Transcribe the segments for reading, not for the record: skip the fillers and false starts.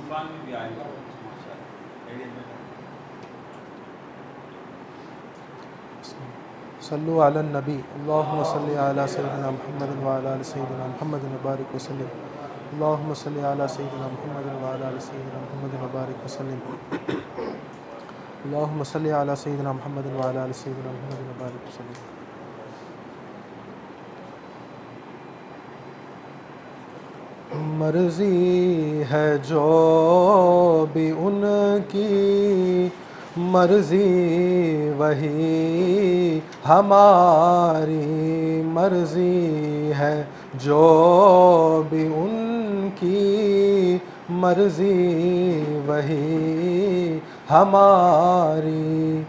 زبان میں بھی آئے گا ماشاءاللہ. صلو علی النبی اللہم صلی علی سیدنا محمد وعلی آل سیدنا محمد وبارک وسلم. اللہم صلی علی سیدنا محمد وعلی آل سیدنا محمد وبارک وسلم. اللہم صلی علی سیدنا محمد وعلی آل سیدنا محمد وبارک وسلم. مرضی ہے جو بھی ان کی مرضی وہی ہماری مرضی ہے جو بھی ان کی مرضی وہی ہماری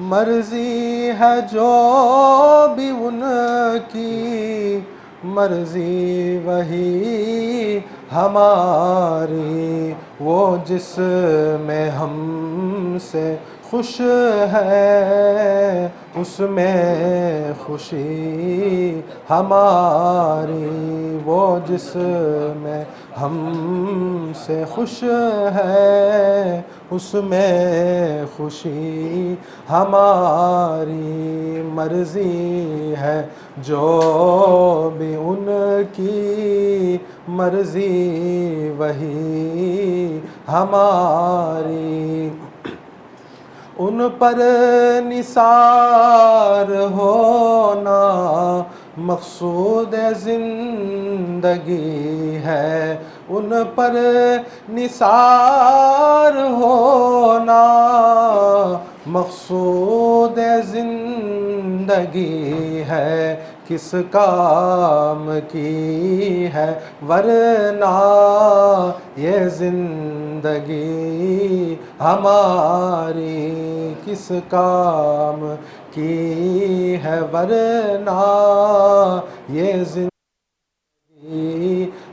مرضی ہے جو بھی ان کی مرضی وہی ہماری وہ جس میں ہم سے خوش ہے اس میں خوشی ہماری وہ جس میں ہم سے خوش ہے اس میں خوشی ہماری مرضی ہے جو بھی ان کی مرضی وہی ہماری ان پر نثار ہونا مقصود زندگی ہے ان پر نثار ہونا مقصود زندگی ہے کس کام کی ہے ورنہ یہ زندگی ہماری کس کام کی ہے ورنہ یہ زندگی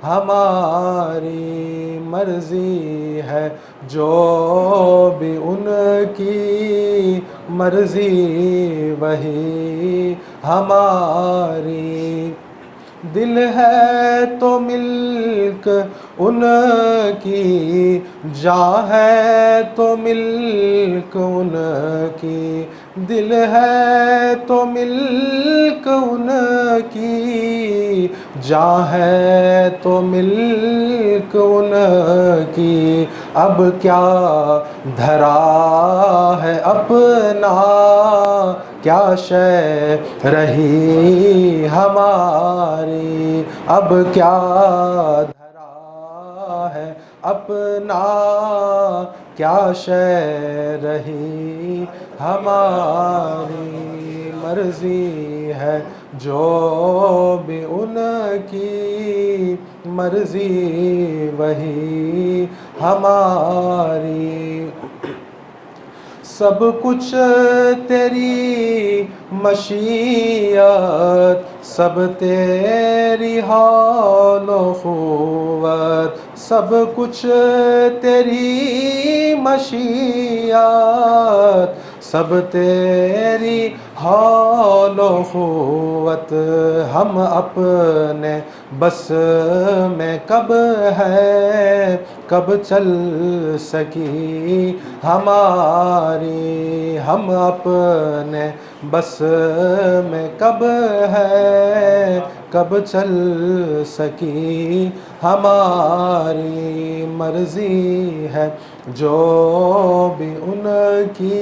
ہماری مرضی ہے جو بھی ان کی مرضی وہی ہماری دل ہے تو ملک ان کی جاں ہے تو ملک ان کی دل ہے تو ملک ان کی جاں ہے تو ملک ان کی اب کیا دھرا ہے اپنا کیا شے رہی ہماری اب کیا دھرا ہے اپنا کیا شے رہی ہماری مرضی ہے جو بھی ان کی مرضی وہی ہماری سب کچھ تیری مشیت سب تیری حول و قوت سب کچھ تیری مشیت سب تیری حول و قوت ہم اپنے بس میں کب ہے کب چل سکی ہماری ہم اپنے بس میں کب ہے کب چل سکی ہماری مرضی ہے جو بھی ان کی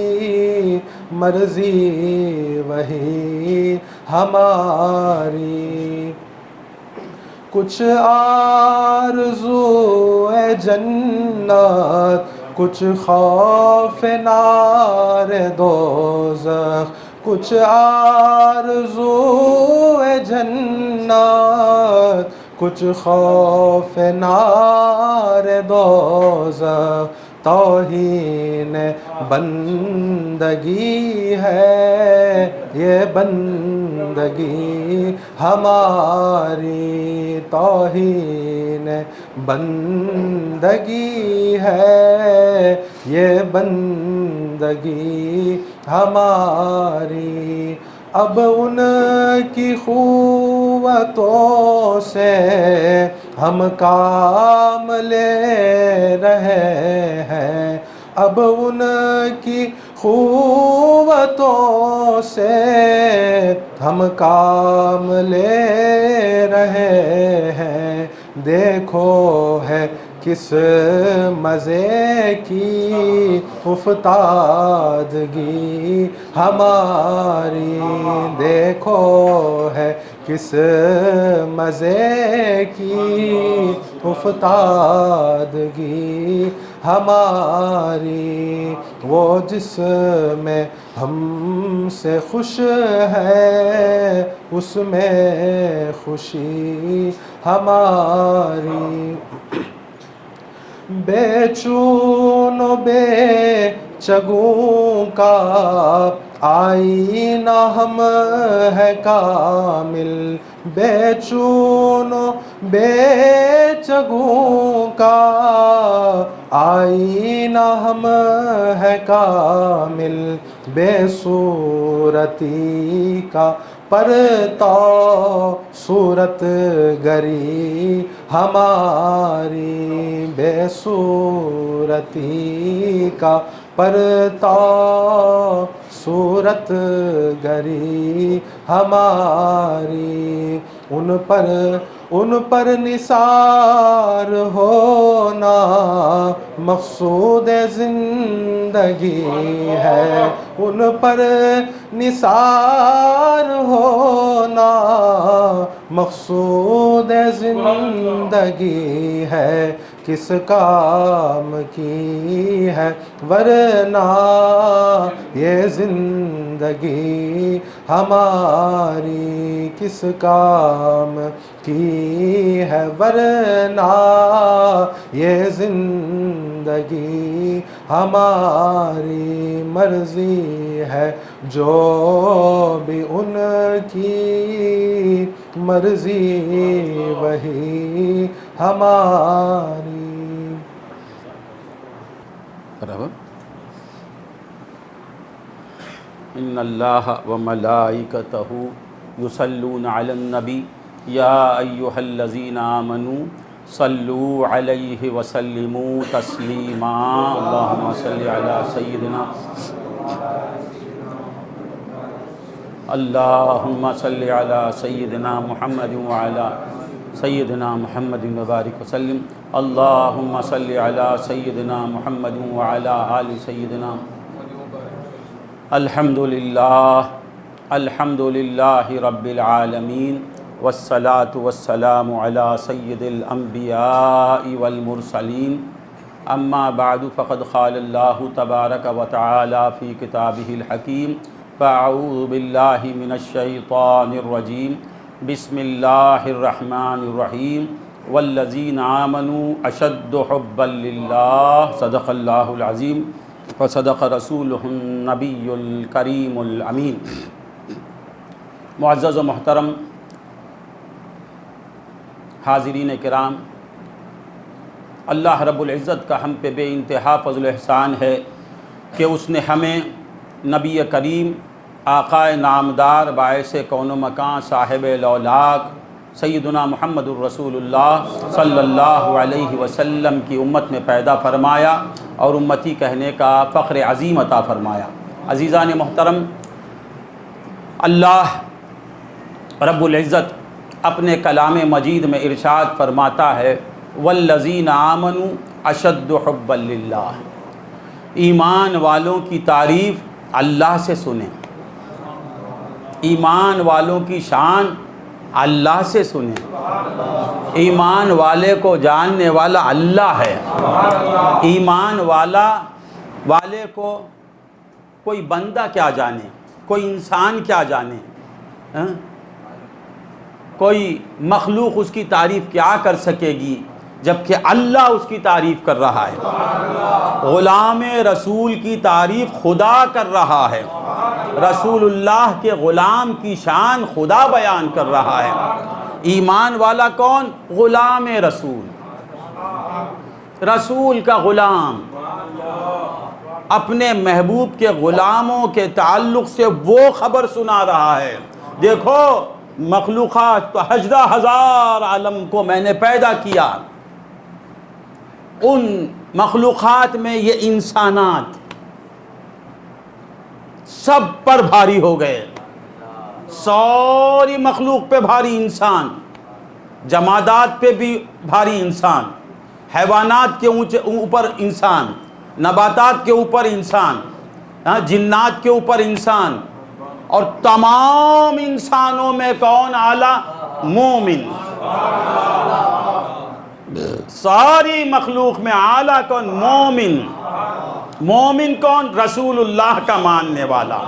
مرضی وہی ہماری کچھ آرزو ہے جنت کچھ خوف نار دوزخ کچھ آرزو ہے جنت کچھ خوف نار دوزخ توہین بندگی ہے یہ بندگی ہماری توہین بندگی ہے یہ بندگی ہماری اب ان کی خوب قوتوں سے ہم کام لے رہے ہیں، اب ان کی قوتوں سے ہم کام لے رہے ہیں۔ دیکھو ہے کس مزے کی افتادگی ہماری، دیکھو ہے کس مزے کی افتادگی ہماری، وہ جس میں ہم سے خوش ہے اس میں خوشی ہماری۔ بے چون و بے چگوں کا آئینہ ہم ہے کامل، بے چون و بے چگوں کا آئینہ ہم ہے کامل، بے صورتی کا پرتو صورت گری ہماری، بے صورتی کا پرتو صورت گری ہماری، ان پر نثار ہونا مقصود زندگی ہے، ان پر نثار ہونا مقصود زندگی ہے، کس کام کی ہے ورنہ یہ زندگی ہماری، کس کام کی ہے ورنہ یہ زندگی ہماری، مرضی ہے جو بھی ان کی مرضی وہی ہماری۔ ان اللہ و ملائکتہ یصلون علی النبی یا ایہا الذین آمنوا صلوا علیہ وسلموا تسلیما، اللہم صلی علی سیدنا اللہم صلی علی سیدنا محمد وعلی سیدنا محمد وبارک وسلم، اللہم صلی علی سیدنا محمد وعلی آل سیدنا۔ الحمدللہ رب العالمین، والصلاة والسلام علی سید الانبیاء والمرسلین، اما بعد فقد قال اللہ تبارک و تعالی فی کتابہ الحکیم، فاعوذ باللہ من الشیطان الرجیم، بسم اللہ الرحمن الرحیم، والذین آمنوا اشد حبا للہ، صدق اللہ العظیم وصدق رسولہ النبی الکریم الامین۔ معزز و محترم حاضرین کرام، اللہ رب العزت کا ہم پہ بے انتہا فضل و احسان ہے کہ اس نے ہمیں نبی کریم آقا نامدار باعث کون و مکان صاحب لولاک سیدنا محمد الرسول اللہ صلی اللہ علیہ وسلم کی امت میں پیدا فرمایا اور امتی کہنے کا فخر عظیم عطا فرمایا۔ عزیزان محترم، اللہ رب العزت اپنے کلام مجید میں ارشاد فرماتا ہے، والذین آمنوا اشد حبا للہ، ایمان والوں کی تعریف اللہ سے سنیں، ایمان والوں کی شان اللہ سے سنیں، ایمان والے کو جاننے والا اللہ ہے، ایمان والے کو کوئی بندہ کیا جانے، کوئی انسان کیا جانے، کوئی مخلوق اس کی تعریف کیا کر سکے گی جبکہ اللہ اس کی تعریف کر رہا ہے۔ غلام رسول کی تعریف خدا کر رہا ہے، رسول اللہ کے غلام کی شان خدا بیان کر رہا ہے۔ ایمان والا کون؟ غلام رسول، رسول کا غلام، اپنے محبوب کے غلاموں کے تعلق سے وہ خبر سنا رہا ہے، دیکھو مخلوقات تو 18,000 عالم کو میں نے پیدا کیا، ان مخلوقات میں یہ انسانات سب پر بھاری ہو گئے، ساری مخلوق پہ بھاری انسان، جمادات پہ بھی بھاری انسان، حیوانات کے اوپر انسان، نباتات کے اوپر انسان، جنات کے اوپر انسان، اور تمام انسانوں میں کون اعلیٰ؟ مومن۔ ساری مخلوق میں اعلیٰ کون؟ مومن۔ مومن کون؟ رسول اللہ کا ماننے والا۔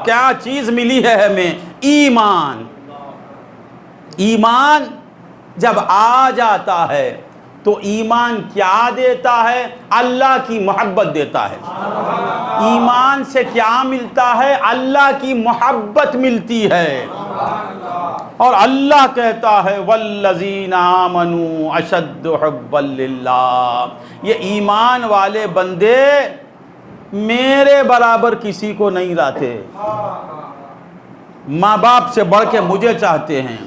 کیا چیز ملی ہے ہمیں؟ ایمان۔ ایمان جب آ جاتا ہے تو ایمان کیا دیتا ہے؟ اللہ کی محبت دیتا ہے۔ ایمان سے کیا ملتا ہے؟ اللہ کی محبت ملتی ہے، اور اللہ کہتا ہے والذین آمنوا اشد حبا للہ، یہ ایمان والے بندے میرے برابر کسی کو نہیں لاتے، ماں باپ سے بڑھ کے مجھے چاہتے ہیں،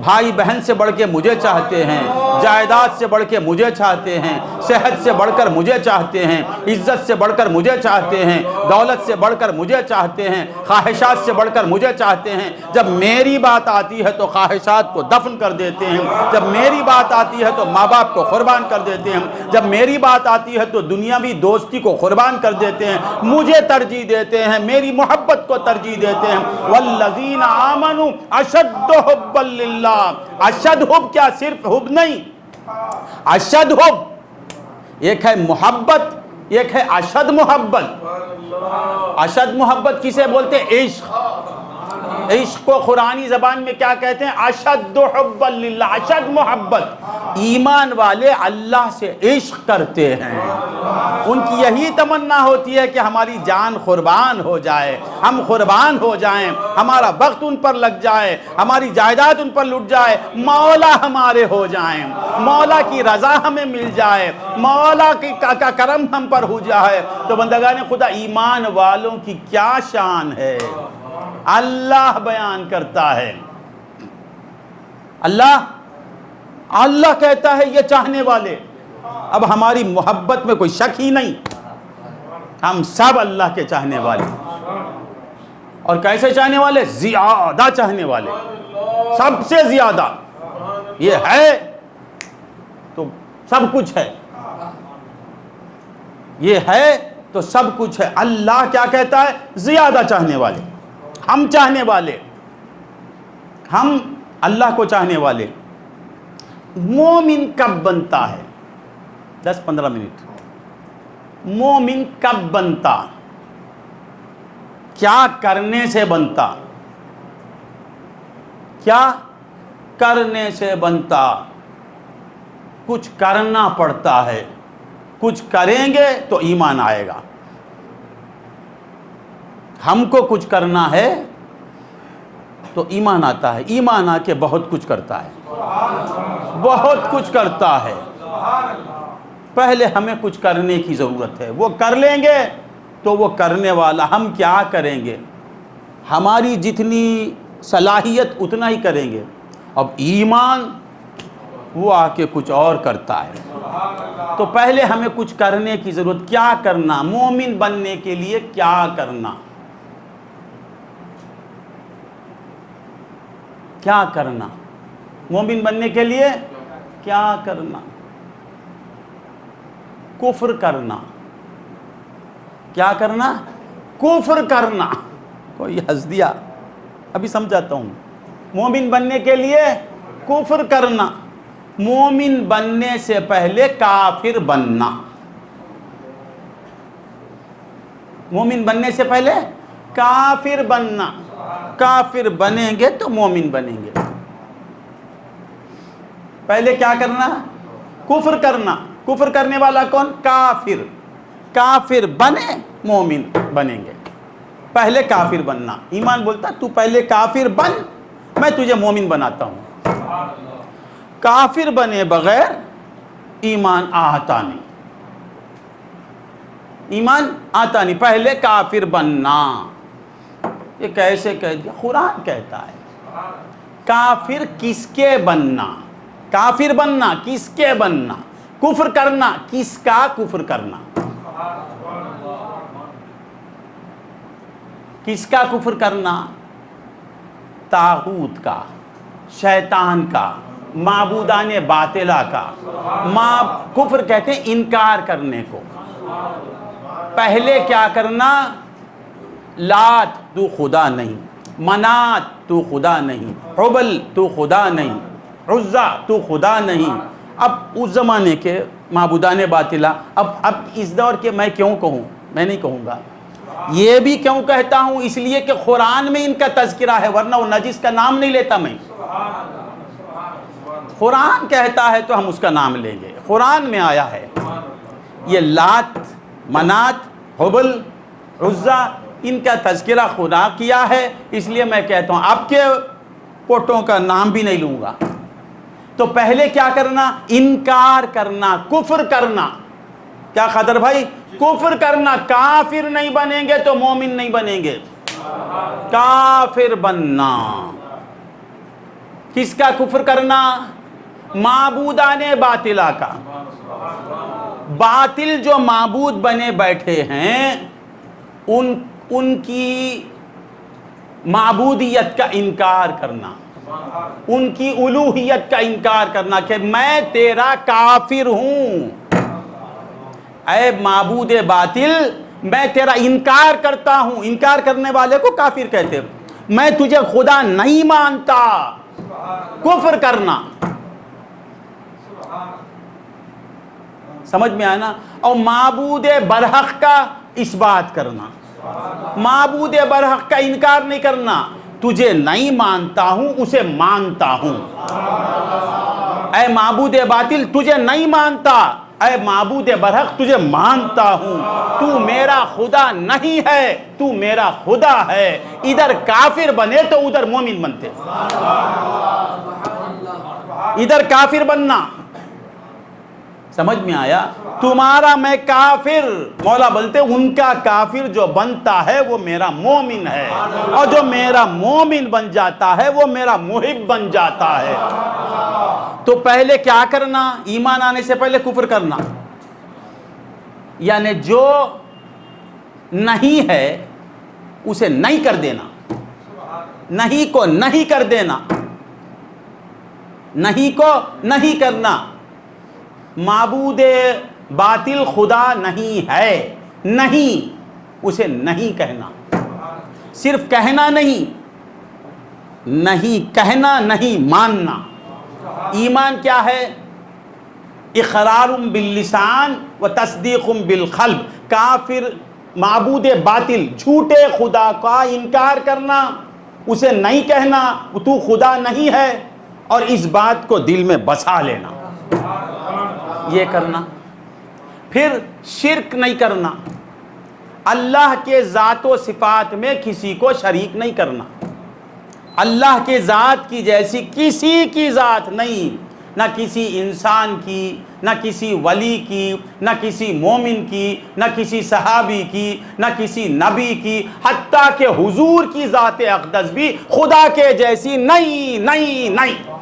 بھائی بہن سے بڑھ کے مجھے چاہتے ہیں، جائیداد سے بڑھ کے مجھے چاہتے ہیں، صحت سے بڑھ کر مجھے چاہتے ہیں، عزت سے بڑھ کر مجھے چاہتے ہیں، دولت سے بڑھ کر مجھے چاہتے ہیں، خواہشات سے بڑھ کر مجھے چاہتے ہیں۔ جب میری بات آتی ہے تو خواہشات کو دفن کر دیتے ہیں، جب میری بات آتی ہے تو ماں باپ کو قربان کر دیتے ہیں، جب میری بات آتی ہے تو دنیاوی دوستی کو قربان کر دیتے ہیں، مجھے ترجیح دیتے ہیں، میری محبت کو ترجیح دیتے ہیں۔ والذین آمنوا اشد حبا للہ، اشد حب کیا صرف حب نہیں، اشد حب ایک ہے محبت، ایک ہے اشد محبت۔ اشد محبت کسے بولتے ہیں؟ عشق۔ عشق کو قرآنی زبان میں کیا کہتے ہیں؟ اشد حبا للہ، اشد محبت۔ ایمان والے اللہ سے عشق کرتے ہیں، ان کی یہی تمنا ہوتی ہے کہ ہماری جان قربان ہو جائے، ہم قربان ہو جائیں، ہمارا وقت ان پر لگ جائے، ہماری جائیداد ان پر لٹ جائے، مولا ہمارے ہو جائیں، مولا کی رضا ہمیں مل جائے، مولا کا کرم ہم پر ہو جائے۔ تو بندگان خدا، ایمان والوں کی کیا شان ہے، اللہ بیان کرتا ہے۔ اللہ کہتا ہے یہ چاہنے والے، اب ہماری محبت میں کوئی شک ہی نہیں، ہم سب اللہ کے چاہنے والے، اور کیسے چاہنے والے؟ زیادہ چاہنے والے، سب سے زیادہ۔ یہ ہے تو سب کچھ ہے، یہ ہے تو سب کچھ ہے۔ اللہ کیا کہتا ہے؟ زیادہ چاہنے والے، ہم چاہنے والے، ہم اللہ کو چاہنے والے۔ مومن کب بنتا ہے؟ 10-15 منٹ۔ مومن کب بنتا؟ کیا کرنے سے بنتا؟ کیا کرنے سے بنتا؟ کچھ کرنا پڑتا ہے، کچھ کریں گے تو ایمان آئے گا۔ ہم کو کچھ کرنا ہے تو ایمان آتا ہے، ایمان آ کے بہت کچھ کرتا ہے، بہت کچھ کرتا ہے۔ پہلے ہمیں کچھ کرنے کی ضرورت ہے، وہ کر لیں گے تو وہ کرنے والا، ہم کیا کریں گے؟ ہماری جتنی صلاحیت اتنا ہی کریں گے۔ اب ایمان وہ آ کے کچھ اور کرتا ہے، تو پہلے ہمیں کچھ کرنے کی ضرورت۔ کیا کرنا؟ مومن بننے کے لیے کیا کرنا؟ کیا کرنا؟ مومن بننے کے لیے کیا کرنا؟ کفر کرنا۔ کیا کرنا؟ کفر کرنا۔ کوئی ہنس دیا، ابھی سمجھاتا ہوں۔ مومن بننے کے لیے کفر کرنا، مومن بننے سے پہلے کافر بننا۔ مومن بننے سے پہلے کافر بننا، کافر بنیں گے تو مومن بنیں گے۔ پہلے کیا کرنا؟ کفر کرنا۔ کفر کرنے والا کون؟ کافر۔ کافر بنے مومن بنیں گے۔ پہلے کافر بننا۔ ایمان بولتا تو پہلے کافر بن، میں تجھے مومن بناتا ہوں۔ کافر بنے بغیر ایمان آتا نہیں، ایمان آتا نہیں۔ پہلے کافر بننا۔ یہ کیسے کہہ دیا؟ قرآن کہتا ہے، کافر کس کے بننا، کافر بننا کس کے بننا، کفر کرنا کس کا کفر کرنا، کس کا کفر کرنا؟ طاغوت کا، شیطان کا، معبودان باطلہ کا۔ کفر کہتے ہیں انکار کرنے کو۔ پہلے کیا کرنا؟ لات تو خدا نہیں، منات تو خدا نہیں، حبل تو خدا نہیں، عزا تو خدا نہیں۔ اب اس زمانے کے معبودان باطلہ، اب اس دور کے میں کیوں کہوں، میں نہیں کہوں گا، یہ بھی کیوں کہتا ہوں، اس لیے کہ قرآن میں ان کا تذکرہ ہے، ورنہ وہ نجس کا نام نہیں لیتا میں۔ قرآن کہتا ہے تو ہم اس کا نام لیں گے، قرآن میں آیا ہے۔ یہ لات، منات، حبل، عزا، ان کا تذکرہ خدا کیا ہے، اس لیے میں کہتا ہوں اب کے پوٹوں کا نام بھی نہیں لوں گا۔ تو پہلے کیا کرنا؟ انکار کرنا، کفر کرنا۔ کیا خضر بھائی؟ کفر کرنا۔ کافر نہیں بنیں گے تو مومن نہیں بنیں گے، کافر بننا۔ کس کا کفر کرنا؟ معبودان باطلہ کا۔ باطل جو معبود بنے بیٹھے ہیں ان کی معبودیت کا انکار کرنا، ان کی الوہیت کا انکار کرنا کہ میں تیرا کافر ہوں، اے معبود باطل میں تیرا انکار کرتا ہوں۔ انکار کرنے والے کو کافر کہتے ہیں۔ میں تجھے خدا نہیں مانتا، کفر کرنا۔ سمجھ میں آیا نا؟ اور معبود برحق کا اس بات کرنا، معبود برحق کا انکار نہیں کرنا، تجھے نہیں مانتا ہوں اسے مانتا ہوں۔ اے معبود باطل تجھے نہیں مانتا، اے معبود برحق تجھے مانتا ہوں، تو میرا خدا نہیں ہے، تو میرا خدا ہے۔ ادھر کافر بنے تو ادھر مومن بنتے، ادھر کافر بننا۔ سمجھ میں آیا؟ تمہارا میں کافر، مولا بولتے ان کا کافر جو بنتا ہے وہ میرا مومن ہے، اور جو میرا مومن بن جاتا ہے وہ میرا محب بن جاتا ہے۔ تو پہلے کیا کرنا؟ ایمان آنے سے پہلے کفر کرنا، یعنی جو نہیں ہے اسے نہیں کر دینا، نہیں کو نہیں کر دینا، نہیں کو نہیں کرنا۔ معبود باطل خدا نہیں ہے، نہیں، اسے نہیں کہنا، صرف کہنا نہیں، نہیں کہنا، نہیں ماننا۔ ایمان کیا ہے؟ اقرار باللسان و تصدیق بالقلب۔ کافر معبود باطل جھوٹے خدا کا انکار کرنا، اسے نہیں کہنا تو خدا نہیں ہے، اور اس بات کو دل میں بسا لینا، یہ کرنا۔ پھر شرک نہیں کرنا، اللہ کے ذات و صفات میں کسی کو شریک نہیں کرنا۔ اللہ کے ذات کی جیسی کسی کی ذات نہیں، نہ کسی انسان کی، نہ کسی ولی کی، نہ کسی مومن کی، نہ کسی صحابی کی، نہ کسی نبی کی، حتیٰ کہ حضور کی ذات اقدس بھی خدا کے جیسی نہیں، نہیں، نہیں۔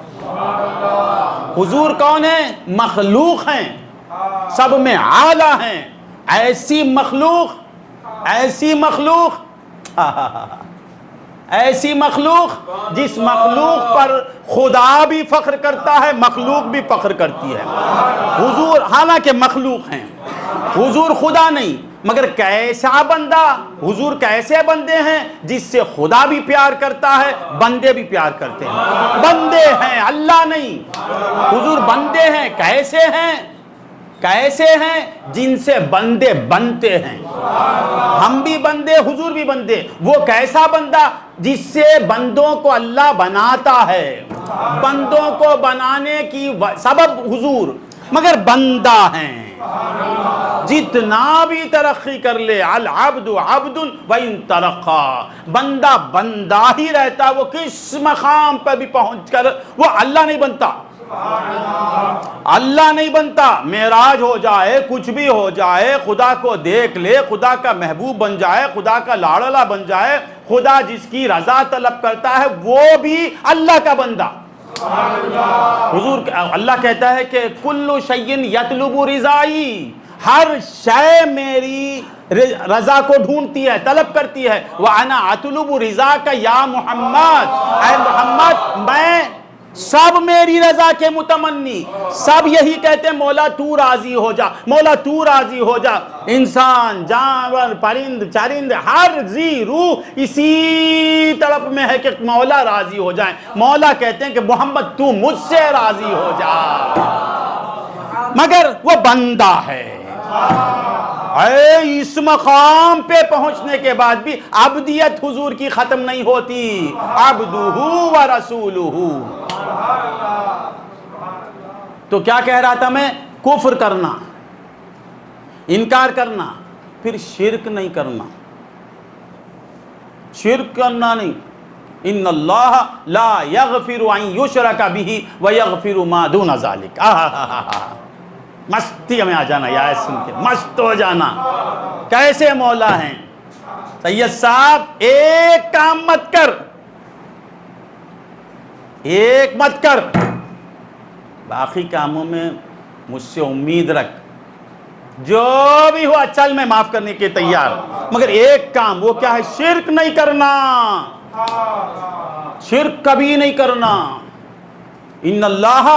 حضور کون ہیں؟ مخلوق ہیں، سب میں اعلیٰ ہیں۔ ایسی مخلوق، ایسی مخلوق، ایسی مخلوق جس مخلوق پر خدا بھی فخر کرتا ہے، مخلوق بھی فخر کرتی ہے۔ حضور حالانکہ مخلوق ہیں، حضور خدا نہیں، مگر کیسا بندہ، حضور کیسے بندے ہیں جس سے خدا بھی پیار کرتا ہے، بندے بھی پیار کرتے ہیں۔ بندے ہیں، اللہ نہیں۔ حضور بندے ہیں، کیسے ہیں؟ کیسے ہیں؟ جن سے بندے بنتے ہیں۔ ہم بھی بندے، حضور بھی بندے۔ وہ کیسا بندہ؟ جس سے بندوں کو اللہ بناتا ہے، بندوں کو بنانے کی سبب حضور، مگر بندہ ہیں۔ جتنا بھی ترقی کر لے، العبد عبد وان ترقى، بندہ بندہ ہی رہتا، وہ کس مقام پہ بھی پہنچ کر وہ اللہ نہیں بنتا۔ اللہ نہیں بنتا، معراج ہو جائے، کچھ بھی ہو جائے، خدا کو دیکھ لے، خدا کا محبوب بن جائے، خدا کا لاڑلا بن جائے، خدا جس کی رضا طلب کرتا ہے وہ بھی اللہ کا بندہ۔ حضور اللہ کہتا ہے کہ کل شیء یطلب رضائی، ہر شے میری رضا کو ڈھونڈتی ہے، طلب کرتی ہے۔ وَأَنَا أَطْلُبُ رِضَاكَ يَا محمد، اے محمد میں سب میری رضا کے متمنی، سب یہی کہتے ہیں مولا تو راضی ہو جا، مولا تو راضی ہو جا۔ انسان، جانور، پرند، چرند، ہر ذی روح اسی طرف میں ہے کہ مولا راضی ہو جائیں۔ مولا کہتے ہیں کہ محمد تو مجھ سے راضی ہو جا، مگر وہ بندہ ہے۔ اے اس مقام پہ پہنچنے کے بعد بھی عبدیت حضور کی ختم نہیں ہوتی، عبدہ و رسولہ۔ تو کیا کہہ رہا تھا میں؟ کفر کرنا، انکار کرنا، پھر شرک نہیں کرنا، شرک کرنا نہیں۔ ان اللہ لا یغفر ان یشرک بہ ویغفر ما دون ذلک۔ مستی میں آ جانا یا سن کے مست ہو جانا، کیسے مولا ہیں۔ سید صاحب ایک کام مت کر، ایک مت کر، باقی کاموں میں مجھ سے امید رکھ، جو بھی ہوا چل میں معاف کرنے کے تیار، مگر ایک کام، وہ کیا ہے؟ شرک نہیں کرنا، شرک کبھی نہیں کرنا۔ ان اللہ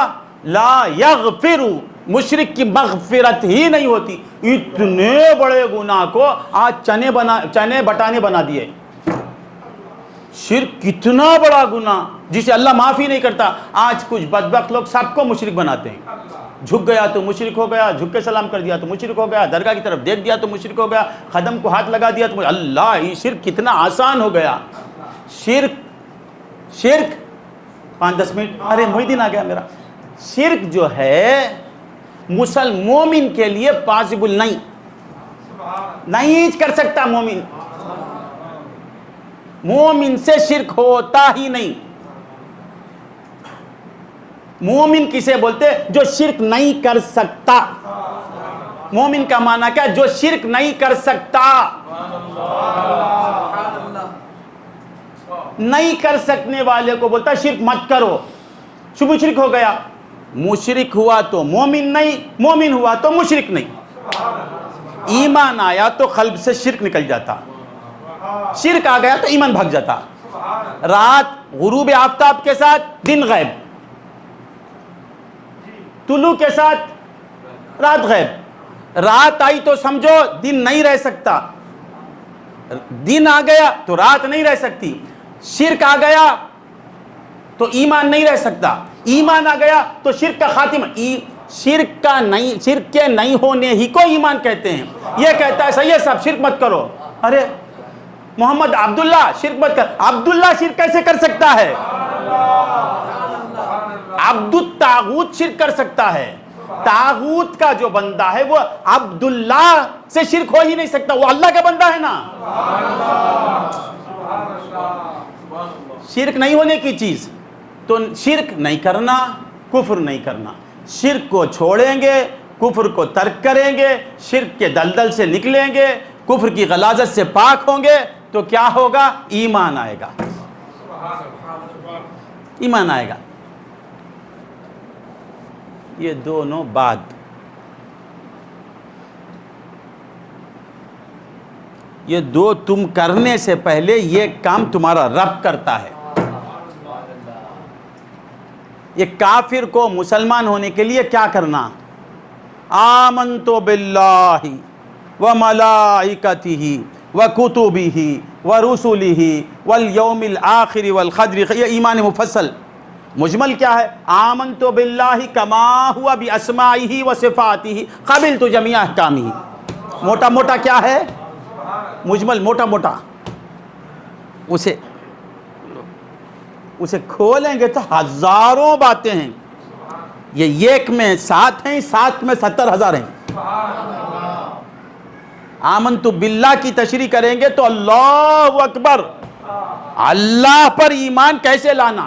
لا یغفر، مشرک کی مغفرت ہی نہیں ہوتی۔ اتنے بڑے گناہ کو آج چنے بٹانے بنا دیے۔ شرک کتنا بڑا گناہ جسے اللہ معافی نہیں کرتا، آج کچھ بدبخت لوگ سب کو مشرک بناتے ہیں۔ جھک گیا تو مشرک ہو گیا، جھک کے سلام کر دیا تو مشرک ہو گیا، درگاہ کی طرف دیکھ دیا تو مشرک ہو گیا، خدم کو ہاتھ لگا دیا تو اللہ، یہ شرک کتنا آسان ہو گیا۔ شرک 5-10 منٹ، ارے محی الدین آ گیا میرا۔ شرک جو ہے مومن کے لیے پاسبل نہیں کر سکتا۔ مومن سے شرک ہوتا ہی نہیں۔ مومن کسے بولتے؟ جو شرک نہیں کر سکتا۔ مومن کا معنی کیا؟ جو شرک نہیں کر سکتا۔ نہیں کر سکنے والے کو بولتا شرک مت کرو، شو مشرک ہو گیا۔ مشرک ہوا تو مومن نہیں، مومن ہوا تو مشرک نہیں۔ ایمان آیا تو قلب سے شرک نکل جاتا، شرک آ گیا تو ایمان بھاگ جاتا۔ رات غروب آفتاب کے ساتھ دن غیب، طلوع کے ساتھ رات غیب۔ رات آئی تو سمجھو دن نہیں رہ سکتا، دن آ گیا تو رات نہیں رہ سکتی۔ شرک آ گیا تو ایمان نہیں رہ سکتا، ایمان آ گیا تو شرک کا خاتمہ۔ شرک کے نہیں ہونے ہی کو ایمان کہتے ہیں۔ یہ کہتا ہے سید صاحب شرک مت کرو، ارے محمد عبداللہ شرک مت کر، عبداللہ شرک کیسے کر سکتا ہے؟ عبد الطاغوت شرک کر سکتا ہے، طاغوت کا جو بندہ ہے وہ عبداللہ سے شرک ہو ہی نہیں سکتا، وہ اللہ کا بندہ ہے نا۔ شرک نہیں ہونے کی چیز تو شرک نہیں کرنا، کفر نہیں کرنا۔ شرک کو چھوڑیں گے، کفر کو ترک کریں گے، شرک کے دلدل سے نکلیں گے، کفر کی غلاظت سے پاک ہوں گے تو کیا ہوگا؟ ایمان آئے گا، ایمان آئے گا۔ یہ دونوں بات، یہ دو تم کرنے سے پہلے یہ کام تمہارا رب کرتا ہے۔ یہ کافر کو مسلمان ہونے کے لیے کیا کرنا؟ آمنت باللہ وملائکتہ وکتبہ ورسلہ والیوم الآخر والقدر۔ یہ ایمان مفصل۔ مجمل کیا ہے؟ آمنت باللہ کما ہوا باسمائہ وصفاتہ قبلت جمیع احکامہ۔ موٹا موٹا کیا ہے؟ مجمل موٹا موٹا، اسے کھولیں گے تو ہزاروں باتیں ہیں۔ یہ ایک میں 7 ہیں، 7 میں 70,000 ہیں۔ آمنت باللہ کی تشریح کریں گے تو اللہ اکبر، اللہ پر ایمان کیسے لانا،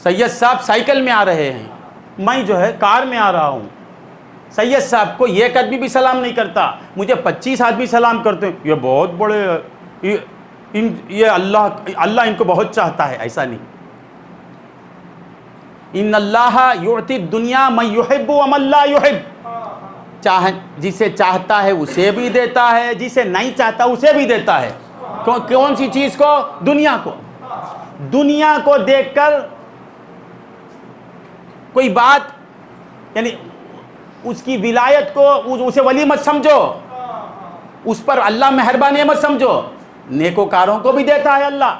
سید صاحب سائیکل میں آ رہے ہیں، میں جو ہے کار میں آ رہا ہوں، سید صاحب کو ایک آدمی بھی سلام نہیں کرتا، مجھے 25 آدمی سلام کرتے ہیں، یہ بہت بڑے، یہ اللہ ان کو بہت چاہتا ہے. ایسا نہیں. ان اللہ یعطی الدنیا من یحب ومن لا یحب، جسے چاہتا ہے اسے بھی دیتا ہے، جسے نہیں چاہتا اسے بھی دیتا ہے. کون سی چیز کو؟ دنیا کو. دنیا کو دیکھ کر کوئی بات، یعنی اس کی ولایت کو، اسے ولی مت سمجھو، اس پر اللہ مہربانی مت سمجھو. نیکوکاروں کو بھی دیتا ہے اللہ،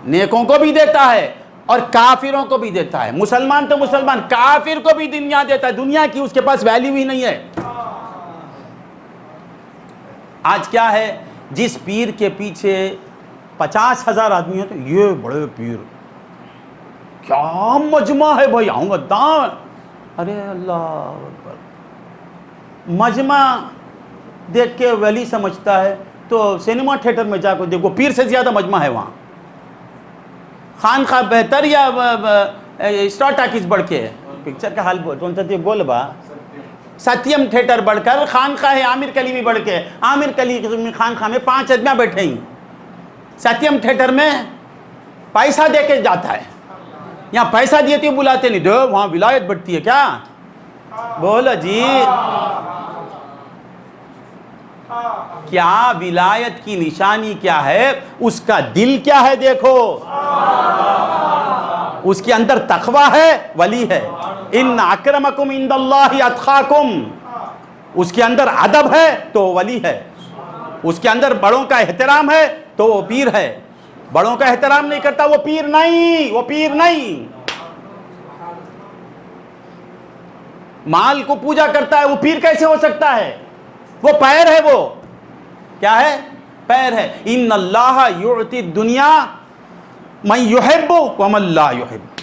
نیکوں کو بھی دیتا ہے اور کافروں کو بھی دیتا ہے. مسلمان تو مسلمان، کافر کو بھی دنیا دیتا ہے. دنیا کی اس کے پاس ویلیو ہی نہیں ہے. آج کیا ہے، جس پیر کے پیچھے 50,000 آدمی ہوتے، یہ بڑے پیر، کیا مجمع ہے بھائی، آؤں گا دان. ارے اللہ اکبر، مجمع دیکھ کے ولی سمجھتا ہے تو سینما تھیٹر میں جا کے دیکھو، پیر سے زیادہ مجمع ہے وہاں. خانقاہ بہتر یا اسٹار ٹاکیز بڑھ کے؟ پکچر کا حال بول با ستیم تھیٹر بڑھ کر خانقاہ ہے عامر کلیمی بڑھ کے. عامر کلیمی خانقاہ میں 5 آدمیاں بیٹھے ہیں، ستیم تھیٹر میں پیسہ دے کے جاتا ہے. یہاں پیسہ دیتے بلاتے نہیں، دو وہاں ولایت بڑھتی ہے. کیا بولو جی، کیا ولایت کی نشانی کیا ہے؟ اس کا دل کیا ہے دیکھو، اس کے اندر تقوی ہے، ولی ہے. ان اکرمکم عند اللہ اتقاکم، اس کے اندر ادب ہے تو ولی ہے. اس کے اندر بڑوں کا احترام ہے تو وہ پیر ہے. بڑوں کا احترام نہیں کرتا وہ پیر نہیں، وہ پیر نہیں. مال کو پوجا کرتا ہے وہ پیر کیسے ہو سکتا ہے؟ وہ پیر ہے. وہ کیا ہے؟ پیر ہے. ان اللہ یعطی الدنیا من یحب ومن لا یحب.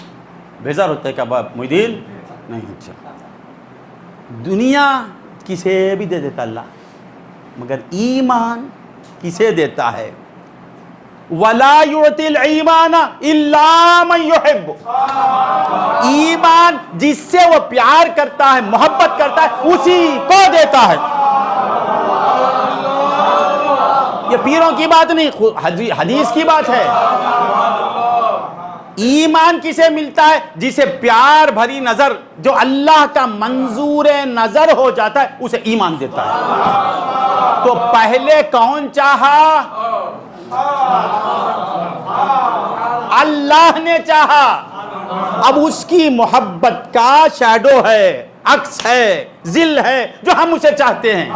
بیزار ہوتا ہے کیا باپ محدین؟ نہیں. اچھا، دنیا کسے بھی دے دیتا اللہ، مگر ایمان کسے دیتا ہے؟ ولا یعطی الایمان الا من یحب. ایمان جس سے وہ پیار کرتا ہے، محبت کرتا ہے، اسی کو دیتا ہے. یہ پیروں کی بات نہیں، حدیث کی بات ہے. ایمان کسے ملتا ہے؟ جسے پیار بھری نظر، جو اللہ کا منظور نظر ہو جاتا ہے، اسے ایمان دیتا ہے. تو پہلے کون چاہا؟ اللہ نے چاہا. اب اس کی محبت کا شیڈو ہے، عکس ہے، ظل ہے جو ہم اسے چاہتے ہیں.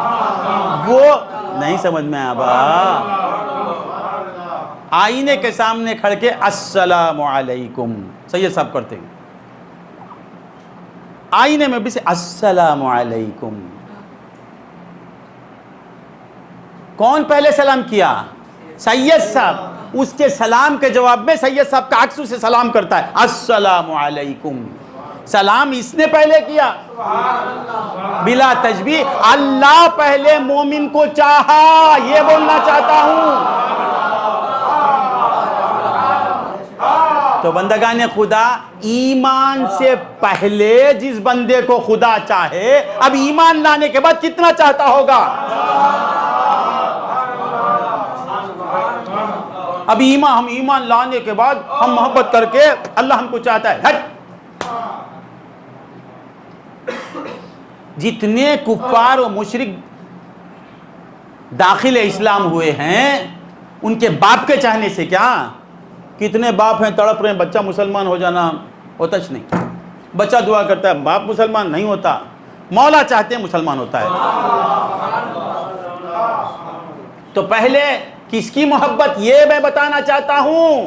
وہ نہیں سمجھ میں آبا. آئینے کے سامنے کھڑ کے السلام علیکم سید صاحب کرتے ہیں، آئینے میں بھی سے السلام علیکم. کون پہلے سلام کیا؟ سید صاحب. اس کے سلام کے جواب میں سید صاحب کا عکس سے سلام کرتا ہے، السلام علیکم. سلام اس نے پہلے کیا بلا تشبیہ. اللہ پہلے مومن کو چاہا، یہ بولنا چاہتا ہوں. تو بندگان خدا، ایمان سے پہلے جس بندے کو خدا چاہے، اب ایمان لانے کے بعد کتنا چاہتا ہوگا؟ اب ہم ایمان لانے کے بعد ہم محبت کر کے اللہ ہم کو چاہتا ہے. ہٹ. جتنے کفار و مشرک داخل اسلام ہوئے ہیں، ان کے باپ کے چاہنے سے کیا؟ کتنے باپ ہیں تڑپ رہے ہیں بچہ مسلمان ہو جانا، ہوتا ہی نہیں. بچہ دعا کرتا ہے، باپ مسلمان نہیں ہوتا، مولا چاہتے ہیں مسلمان ہوتا ہے. تو پہلے کس کی محبت؟ یہ میں بتانا چاہتا ہوں،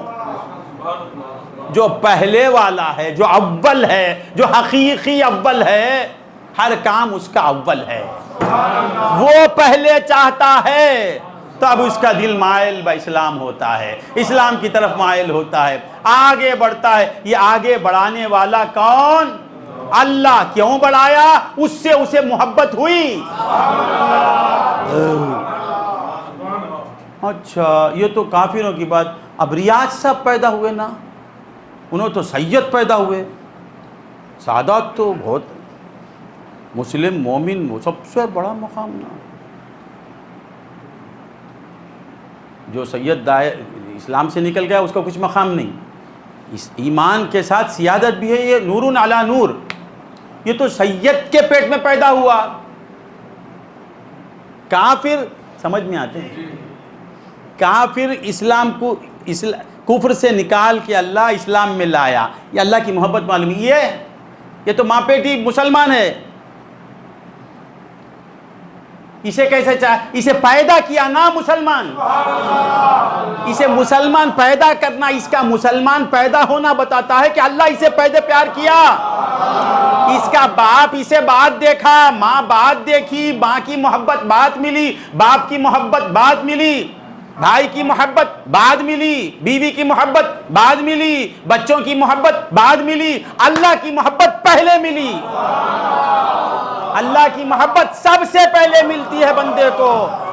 جو پہلے والا ہے، جو اول ہے، جو حقیقی اول ہے، ہر کام اس کا اول ہے. وہ پہلے چاہتا ہے تب اس کا دل مائل با اسلام ہوتا ہے، اسلام کی طرف مائل ہوتا ہے، آگے بڑھتا ہے. یہ آگے بڑھانے والا کون؟ اللہ. کیوں بڑھایا؟ اس سے اسے محبت ہوئی. اچھا، یہ تو کافروں کی بات. اب ریاض صاحب پیدا ہوئے نا، انہوں تو سید پیدا ہوئے. سعادت تو بہت مسلم مومن وہ سب سے بڑا مقام نا. جو سید اسلام سے نکل گیا اس کا کچھ مقام نہیں. اس ایمان کے ساتھ سیادت بھی ہے. یہ نور علی نور. یہ تو سید کے پیٹ میں پیدا ہوا. کافر سمجھ میں آتے ہیں. کافر اسلام کو کفر سے نکال کے اللہ اسلام میں لایا. یہ اللہ کی محبت معلوم. یہ تو ماں بیٹی مسلمان ہے. اسے کیسے اسے پیدا کیا نا مسلمان. اسے مسلمان پیدا کرنا, اس کا مسلمان پیدا ہونا بتاتا ہے کہ اللہ اسے پیدا پیار کیا. اس کا باپ اسے بعد دیکھا, ماں بعد دیکھی, ماں کی محبت بعد ملی, باپ کی محبت بعد ملی, بھائی کی محبت بعد ملی, بیوی کی محبت بعد ملی, بچوں کی محبت بعد ملی. اللہ کی محبت پہلے ملی. اللہ کی محبت سب سے پہلے ملتی ہے بندے کو.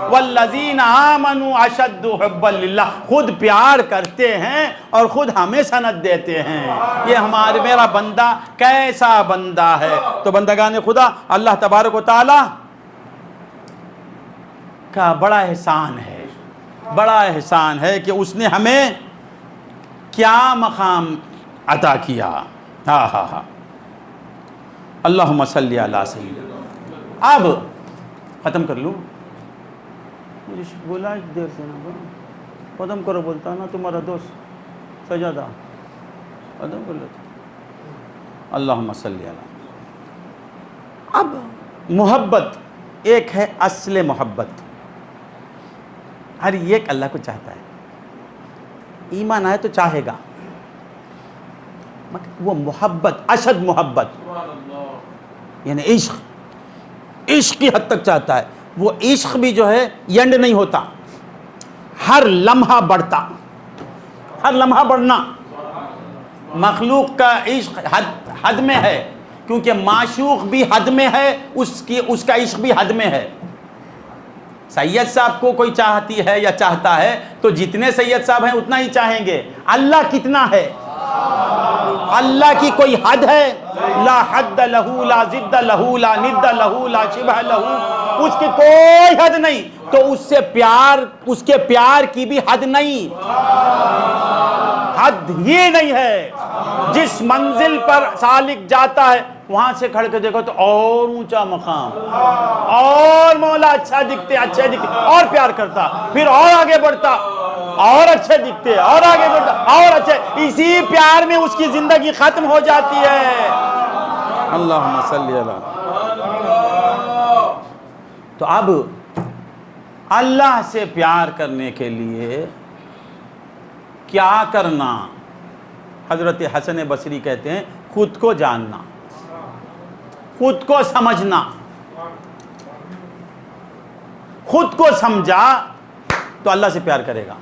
والذین آمنوا اشد حبا للہ. خود پیار کرتے ہیں اور خود ہمیں سند دیتے ہیں. یہ میرا بندہ کیسا بندہ ہے. تو بندگان خدا, اللہ تبارک و تعالی کا بڑا احسان ہے, بڑا احسان ہے کہ اس نے ہمیں کیا مقام عطا کیا. ہاں ہاں ہاں. اللہم صلی علی سیدنا. اب ختم کر لوں. مجھے بولا دیر سے نا, ختم کرو بولتا نا تمہارا دوست سجادہ. ختم کر لیتا. اللہم صلی علی. اب محبت ایک ہے اصل محبت. ہر ایک اللہ کو چاہتا ہے. ایمان آئے تو چاہے گا. وہ محبت, اشد محبت, یعنی عشق کی حد تک چاہتا ہے. وہ عشق بھی جو ہے اینڈ نہیں ہوتا, ہر لمحہ بڑھتا, ہر لمحہ بڑھنا. مخلوق کا عشق حد میں ہے, کیونکہ معشوق بھی حد میں ہے, اس کا عشق بھی حد میں ہے. سید صاحب کو کوئی چاہتی ہے یا چاہتا ہے تو جتنے سید صاحب ہیں اتنا ہی چاہیں گے. اللہ کتنا ہے؟ اللہ کی کوئی حد ہے؟ لا حد لہو, لا ضد لہو, لا ند لہو, لا شبہ لہو. اس کی کوئی حد نہیں. تو اس سے پیار, اس کے پیار کی بھی حد نہیں, حد ہی نہیں ہے. جس منزل پر سالک جاتا ہے وہاں سے کھڑ کے دیکھو تو اور اونچا مقام, اور مولا اچھا دکھتے, اچھے دکھتے, اور پیار کرتا, پھر اور آگے بڑھتا, اور اچھے دکھتے, اور آگے بڑھتا, اور اچھے. اسی پیار میں اس کی زندگی ختم ہو جاتی ہے. اللہم صلی علی. تو اب اللہ سے پیار کرنے کے لیے کیا کرنا؟ حضرت حسن بصری کہتے ہیں خود کو جاننا, خود کو سمجھنا. خود کو سمجھا تو اللہ سے پیار کرے گا.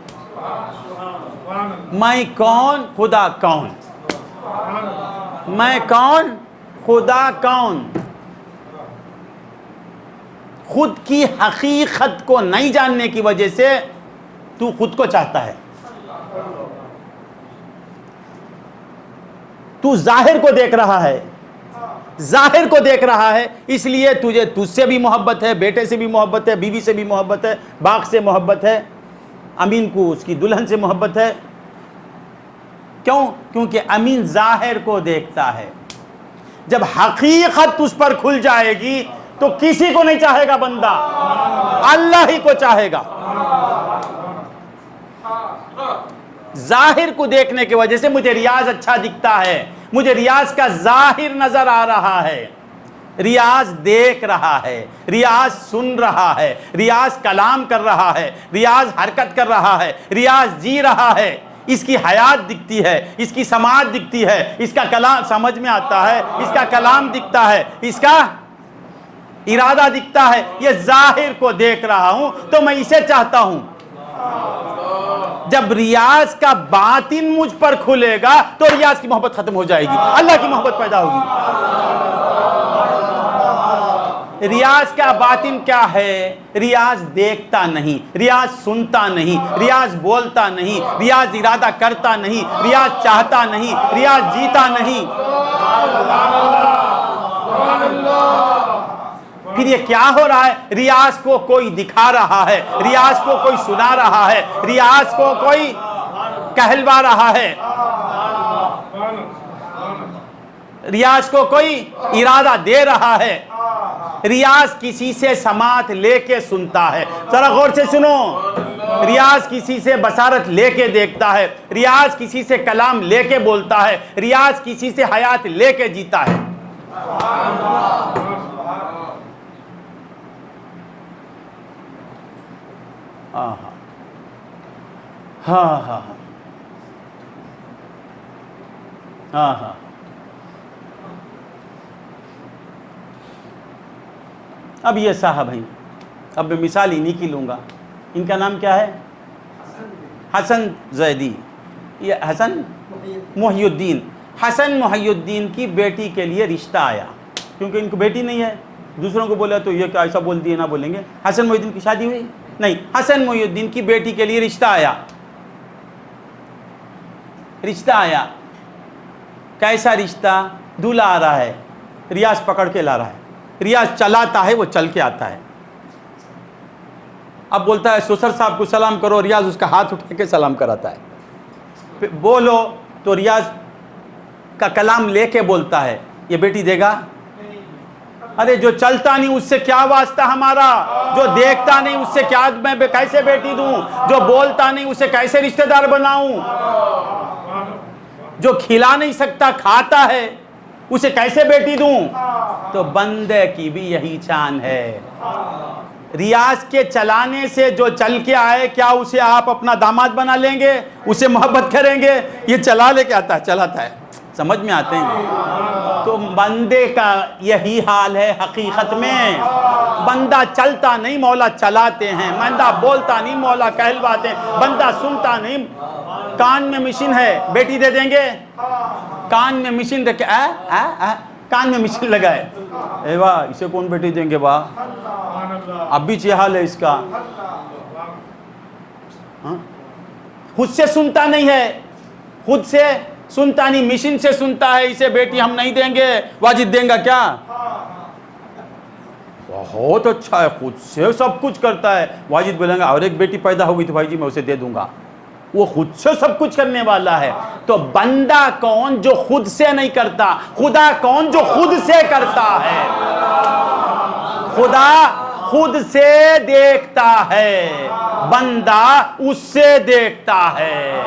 میں کون, خدا کون. میں کون, خدا کون. خود کی حقیقت کو نہیں جاننے کی وجہ سے تو خود کو چاہتا ہے. تو ظاہر کو دیکھ رہا ہے, ظاہر کو دیکھ رہا ہے, اس لیے تجھ سے بھی محبت ہے, بیٹے سے بھی محبت ہے, بیوی سے بھی محبت ہے, باغ سے محبت ہے, امین کو اس کی دلہن سے محبت ہے. کیوں؟ کیونکہ امین ظاہر کو دیکھتا ہے. جب حقیقت اس پر کھل جائے گی تو کسی کو نہیں چاہے گا بندہ, اللہ ہی کو چاہے گا. ظاہر کو دیکھنے کی وجہ سے مجھے ریاض اچھا دکھتا ہے, مجھے ریاض کا ظاہر نظر آ رہا ہے, ریاض دیکھ رہا ہے, ریاض سن رہا ہے, ریاض کلام کر رہا ہے, ریاض حرکت کر رہا ہے, ریاض جی رہا ہے. اس کی حیات دکھتی ہے, اس کی سماعت دکھتی ہے, اس کا کلام سمجھ میں آتا ہے, اس کا کلام دکھتا ہے, اس کا ارادہ دکھتا ہے. یہ ظاہر کو دیکھ رہا ہوں تو میں اسے چاہتا ہوں. جب ریاض کا باطن مجھ پر کھلے گا تو ریاض کی محبت ختم ہو جائے گی, اللہ کی محبت پیدا ہوگی. ریاض کا باطن کیا ہے؟ ریاض دیکھتا نہیں، ریاض سنتا نہیں، ریاض بولتا نہیں، ریاض ارادہ کرتا نہیں، ریاض چاہتا نہیں، ریاض جیتا نہیں۔ پھر یہ کیا ہو رہا ہے؟ ریاض کو کوئی دکھا رہا ہے، ریاض کو کوئی سنا رہا ہے، ریاض کو کوئی کہلوا رہا ہے، ریاض کو کوئی ارادہ دے رہا ہے۔ ریاض کسی سے سماعت لے کے سنتا ہے، ذرا غور سے سنو، ریاض کسی سے بصارت لے کے دیکھتا ہے، ریاض کسی سے کلام لے کے بولتا ہے، ریاض کسی سے حیات لے کے جیتا ہے۔ ہاں ہاں ہاں ہاں ہاں۔ اب یہ صاحب ہیں، اب میں مثال انہی کی لوں گا، ان کا نام کیا ہے؟ حسن زیدی، یہ حسن محی الدین۔ حسن محی الدین کی بیٹی کے لیے رشتہ آیا، کیونکہ ان کو بیٹی نہیں ہے، دوسروں کو بولا تو یہ کیا ایسا بول دیے نہ بولیں گے۔ حسن محی الدین کی شادی ہوئی نہیں، حسن محی الدین کی بیٹی کے لیے رشتہ آیا، رشتہ آیا۔ کیسا رشتہ؟ دولہا آ رہا ہے، ریاض پکڑ کے لا رہا ہے، ریاض چلاتا ہے، وہ چل کے آتا ہے۔ اب بولتا ہے سسر صاحب کو سلام کرو، ریاض اس کا ہاتھ اٹھا کے سلام کراتا ہے۔ بولو تو ریاض کا کلام لے کے بولتا ہے، یہ بیٹی دے گا؟ ارے جو چلتا نہیں اس سے کیا واسطہ ہمارا، جو دیکھتا نہیں اس سے کیا میں کیسے بیٹی دوں، جو بولتا نہیں اسے کیسے رشتہ دار بناؤں، جو کھلا نہیں سکتا کھاتا ہے اسے کیسے بیٹی دوں؟ تو بندے کی بھی یہی شان ہے۔ ریاض کے چلانے سے جو چل کے آئے، کیا اسے آپ اپنا داماد بنا لیں گے؟ اسے محبت کریں گے؟ یہ چلا لے کے آتا ہے، چلاتا ہے، سمجھ میں آتے ہیں؟ تو بندے کا یہی حال ہے حقیقت میں، بندہ چلتا نہیں، مولا چلاتے ہیں، بندہ بولتا نہیں، مولا کہلواتے ہیں، بندہ سنتا نہیں۔ کان میں مشین ہے، بیٹی دے دیں گے؟ کان میں مشین رکھے، کان میں مشین لگائے، اے واہ اسے کون بیٹی دیں گے واہ، اب بھی یہ حال ہے اس کا۔ خود سے سنتا نہیں ہے، خود سے سنتا نہیں، مشین سے سنتا ہے، اسے بیٹی ہم نہیں دیں گے۔ واجد دیں گا کیا؟ بہت اچھا ہے، خود سے سب کچھ کرتا ہے۔ واجد بولیں گا اور ایک بیٹی پیدا ہوگی تو بھائی جی میں اسے دے دوں گا، وہ خود سے سب کچھ کرنے والا ہے۔ تو بندہ کون جو خود سے نہیں کرتا، خدا کون جو خود سے کرتا ہے۔ خدا خود سے دیکھتا ہے، بندہ اس سے دیکھتا ہے۔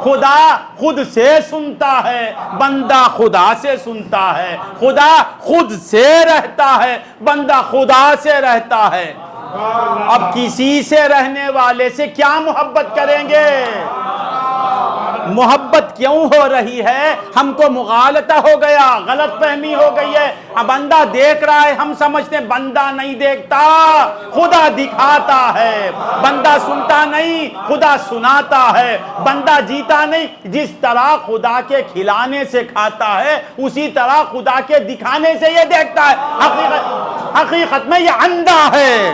خدا خود سے سنتا ہے، بندہ خدا سے سنتا ہے۔ خدا خود سے رہتا ہے، بندہ خدا سے رہتا ہے۔ اب کسی سے رہنے والے سے کیا محبت کریں گے؟ محبت کیوں ہو رہی ہے؟ ہم کو مغالطہ ہو گیا، غلط فہمی ہو گئی ہے۔ بندہ دیکھ رہا ہے، ہم سمجھتے ہیں بندہ نہیں دیکھتا، خدا دکھاتا ہے۔ بندہ سنتا نہیں، خدا سناتا ہے۔ بندہ جیتا نہیں، جس طرح خدا کے کھلانے سے کھاتا ہے اسی طرح خدا کے دکھانے سے یہ دیکھتا ہے۔ حقیقت میں یہ اندھا ہے۔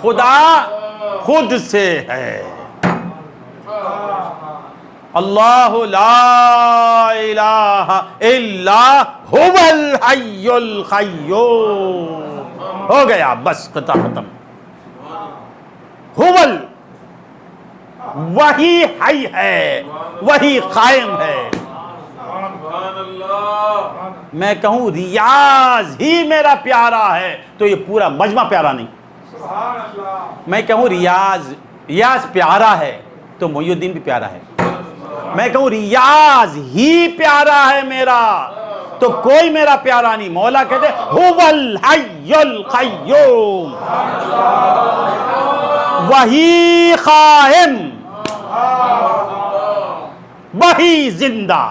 خدا خود سے ہے۔ اللہ لا الہ الا هو الحی القیوم۔ ہو گیا بس، قطع ختم۔ ہوول وہی حی ہے، وہی قائم ہے۔ میں کہوں ریاض ہی میرا پیارا ہے تو یہ پورا مجمع پیارا نہیں۔ میں کہوں ریاض پیارا ہے تو محی الدین بھی پیارا ہے۔ میں کہوں ریاض ہی پیارا ہے میرا تو کوئی میرا پیارا نہیں۔ مولا کہتے هو الحی القیوم، وہی قائم، وہی زندہ۔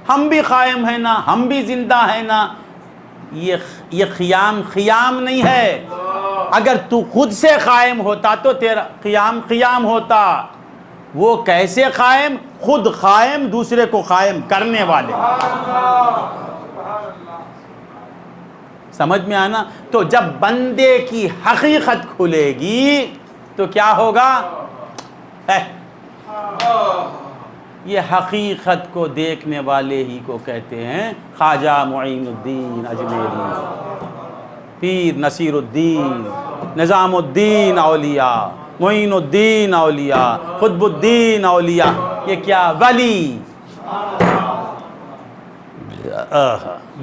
ہم بھی قائم ہیں نا، ہم بھی زندہ ہیں نا۔ یہ خیام نہیں ہے۔ اگر تو خود سے قائم ہوتا تو تیرا قیام ہوتا۔ وہ کیسے قائم؟ خود قائم دوسرے کو قائم کرنے والے. سمجھ میں آنا؟ تو جب بندے کی حقیقت کھلے گی تو کیا ہوگا؟ یہ حقیقت کو دیکھنے والے ہی کو کہتے ہیں خواجہ معین الدین اجمیری، پیر نصیر الدین، نظام الدین اولیاء، معین الدین اولیاء، قطب الدین اولیاء. یہ کیا؟ ولی.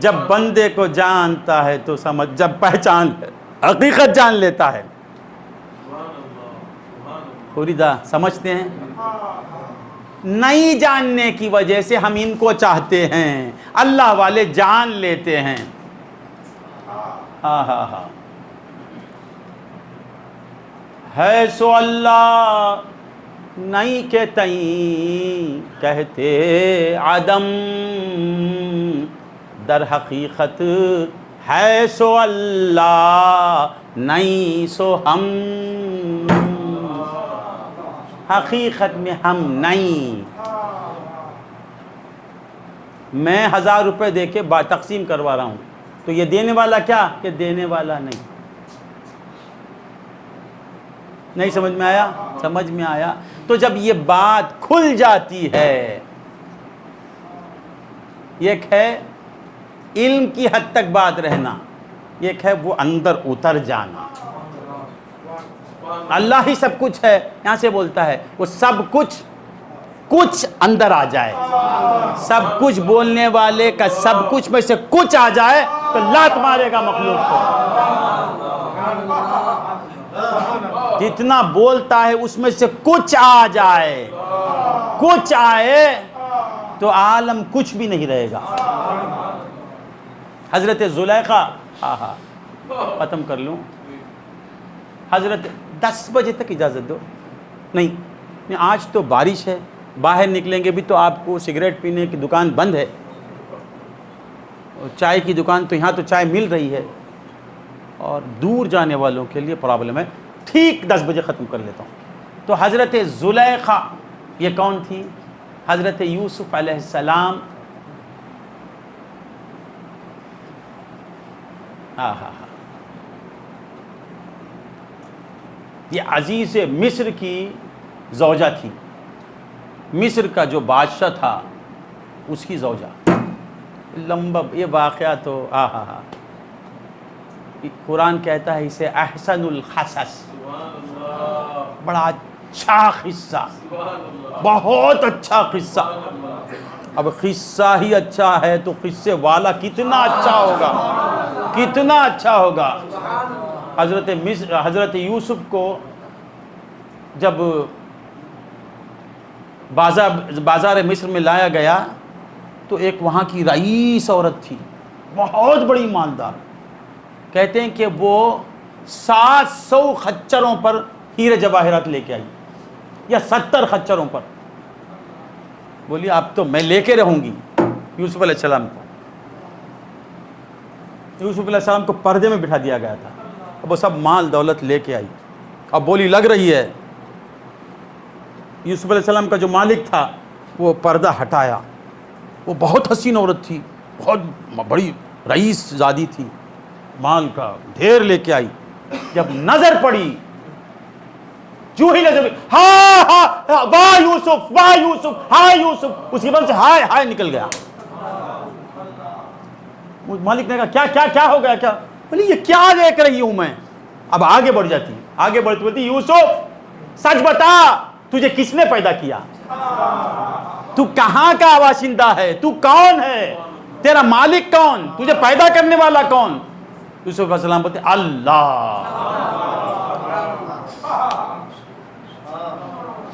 جب بندے کو جانتا ہے تو سمجھ، جب پہچان حقیقت جان لیتا ہے. فریدہ سمجھتے ہیں؟ نہیں جاننے کی وجہ سے ہم ان کو چاہتے ہیں، اللہ والے جان لیتے ہیں. ہے سو اللہ نہیں کہ تئیں کہتے عدم، در حقیقت ہے سو اللہ نہیں سو ہم. حقیقت میں ہم نہیں. میں 1000 روپے دے کے تقسیم کروا رہا ہوں تو یہ دینے والا کیا؟ کہ دینے والا نہیں. نہیں سمجھ میں آیا؟ سمجھ میں آیا؟ تو جب یہ بات کھل جاتی ہے، ایک ہے علم کی حد تک بات رہنا، ایک ہے وہ اندر اتر جانا. اللہ ہی سب کچھ ہے، یہاں سے بولتا ہے وہ سب کچھ اندر آ جائے. سب کچھ بولنے والے کا سب کچھ میں سے کچھ آ جائے تو لات مارے گا مخلوق کو. جتنا بولتا ہے اس میں سے کچھ آ جائے، کچھ آئے تو عالم کچھ بھی نہیں رہے گا. حضرت زلیخا، ختم کر لوں. حضرت 10 بجے تک اجازت دو. نہیں آج تو بارش ہے، باہر نکلیں گے بھی تو آپ کو سگریٹ پینے کی دکان بند ہے، چائے کی دکان تو یہاں تو چائے مل رہی ہے، اور دور جانے والوں کے لیے پرابلم ہے. ٹھیک 10 بجے ختم کر لیتا ہوں. تو حضرت زلیخا یہ کون تھی؟ حضرت یوسف علیہ السلام. یہ عزیز مصر کی زوجہ تھی. مصر کا جو بادشاہ تھا اس کی زوجہ. لمبا یہ واقعہ تو قرآن کہتا ہے اسے احسن القصص، بڑا اچھا قصہ، بہت اچھا قصہ. اب قصہ ہی اچھا ہے تو قصے والا کتنا اچھا ہوگا، کتنا اچھا ہوگا. حضرت یوسف کو جب بازار مصر میں لایا گیا تو ایک وہاں کی رئیس عورت تھی، بہت بڑی مالدار. کہتے ہیں کہ وہ 700 خچروں پر ہیرے جواہرات لے کے آئی، یا 70 خچروں پر. بولی اب تو میں لے کے رہوں گی یوسف علیہ السلام کو. یوسف علیہ السلام کو پردے میں بٹھا دیا گیا تھا. اب وہ سب مال دولت لے کے آئی. اب بولی لگ رہی ہے. یوسف علیہ السلام کا جو مالک تھا وہ پردہ ہٹایا. وہ بہت حسین عورت تھی، بہت بڑی رئیس زادی تھی، مال کا ڈھیر لے کے آئی. جب نظر پڑی جو ہی نظر، واہ یوسف، واہ یوسف، ہائے یوسف، اسی بن سے ہائے ہائے نکل گیا. مالک نے کہا کیا ہو گیا؟ کیا؟ بولی یہ کیا دیکھ رہی ہوں میں. اب آگے بڑھ جاتی، آگے بڑھتی بولتی یوسف سچ بتا تجھے کس نے پیدا کیا؟ تو کہاں کا باشندہ ہے؟ تو کون ہے؟ تیرا مالک کون؟ تجھے پیدا کرنے والا کون؟ یوسف علیہ السلام بولتے اللہ.